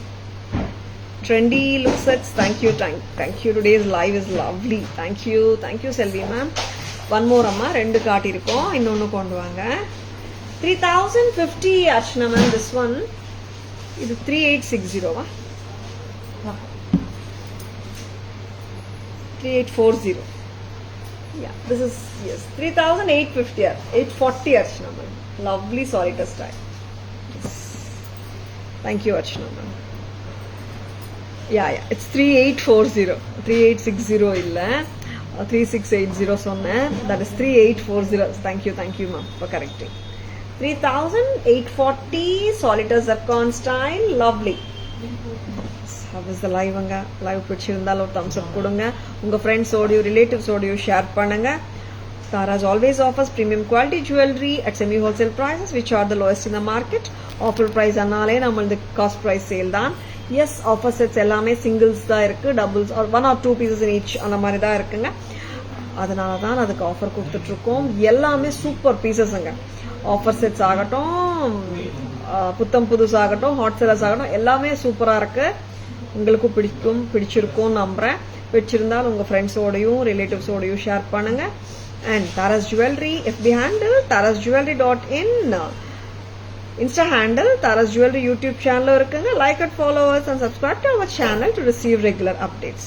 Trendy look sets. Thank you. Today's live is lovely. Thank you Selvi ma'am. One more amma rendu காட்டிருக்கோம். இன்னொன்னு கொண்டு வாங்க. 3050 Archana ma'am. This one இது 3860 வா 3840. Yeah, this is yes 3850 840 Archana ma'am. Lovely solitaire style. Yes. Thank you Archana ma'am. Yeah, it's 3840. 3860 illa 3680 சொன்னேன். That is 3840. Thank you ma'am for correcting. 3840 solitaire zircon style, lovely. Have the லைவ்ங்க லைவ் பிடிச்சிருந்தாலும் ஒரு தம்ஸ் அப் கொடுங்க உங்கள் ஃப்ரெண்ட்ஸோடையும் ரிலேட்டிவ்ஸோடையும் ஷேர் பண்ணுங்க. Tara's always offers premium quality jewelry at semi-wholesale prices which are the lowest in the market. Offer price அன்னாலே நம்மளது cost price sale தான். Yes, offer sets எல்லாமே singles தான் இருக்கு, doubles or 1 or 2 pieces in each அந்த மாதிரி தான் இருக்குங்க. அதனால தான் அதுக்கு ஆஃபர் கொடுத்துட்டு இருக்கோம். எல்லாமே சூப்பர் பீசஸ்ங்க. ஆஃபர் செட்ஸ் ஆகட்டும், புத்தம் புதுசு ஆகட்டும், ஹாட் செல்லர்ஸ் ஆகட்டும், எல்லாமே சூப்பராக இருக்கு. உங்களுக்கும் பிடிச்சிருக்கும் நம்புறேன். பிடிச்சிருந்தால் உங்க ஃப்ரெண்ட்ஸோடையும் ரிலேட்டிவ்ஸோடையும் ஷேர் பண்ணுங்க. And Tara's Jewelry FB handle tarasjewelry.in, Insta handle Tara's Jewelry, YouTube channel irukanga. Like and follow us and subscribe to our channel to receive regular updates.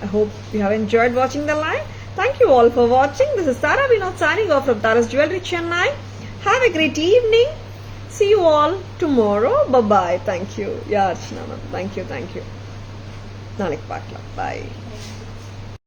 I hope you have enjoyed watching the live. Thank you all for watching. This is Tara Vinod signing off from Tara's Jewelry, Chennai. Have a great evening. See you all tomorrow. Bye bye. Thank you. Yeah, Archana. Thank you. Naalik paaklam. Bye.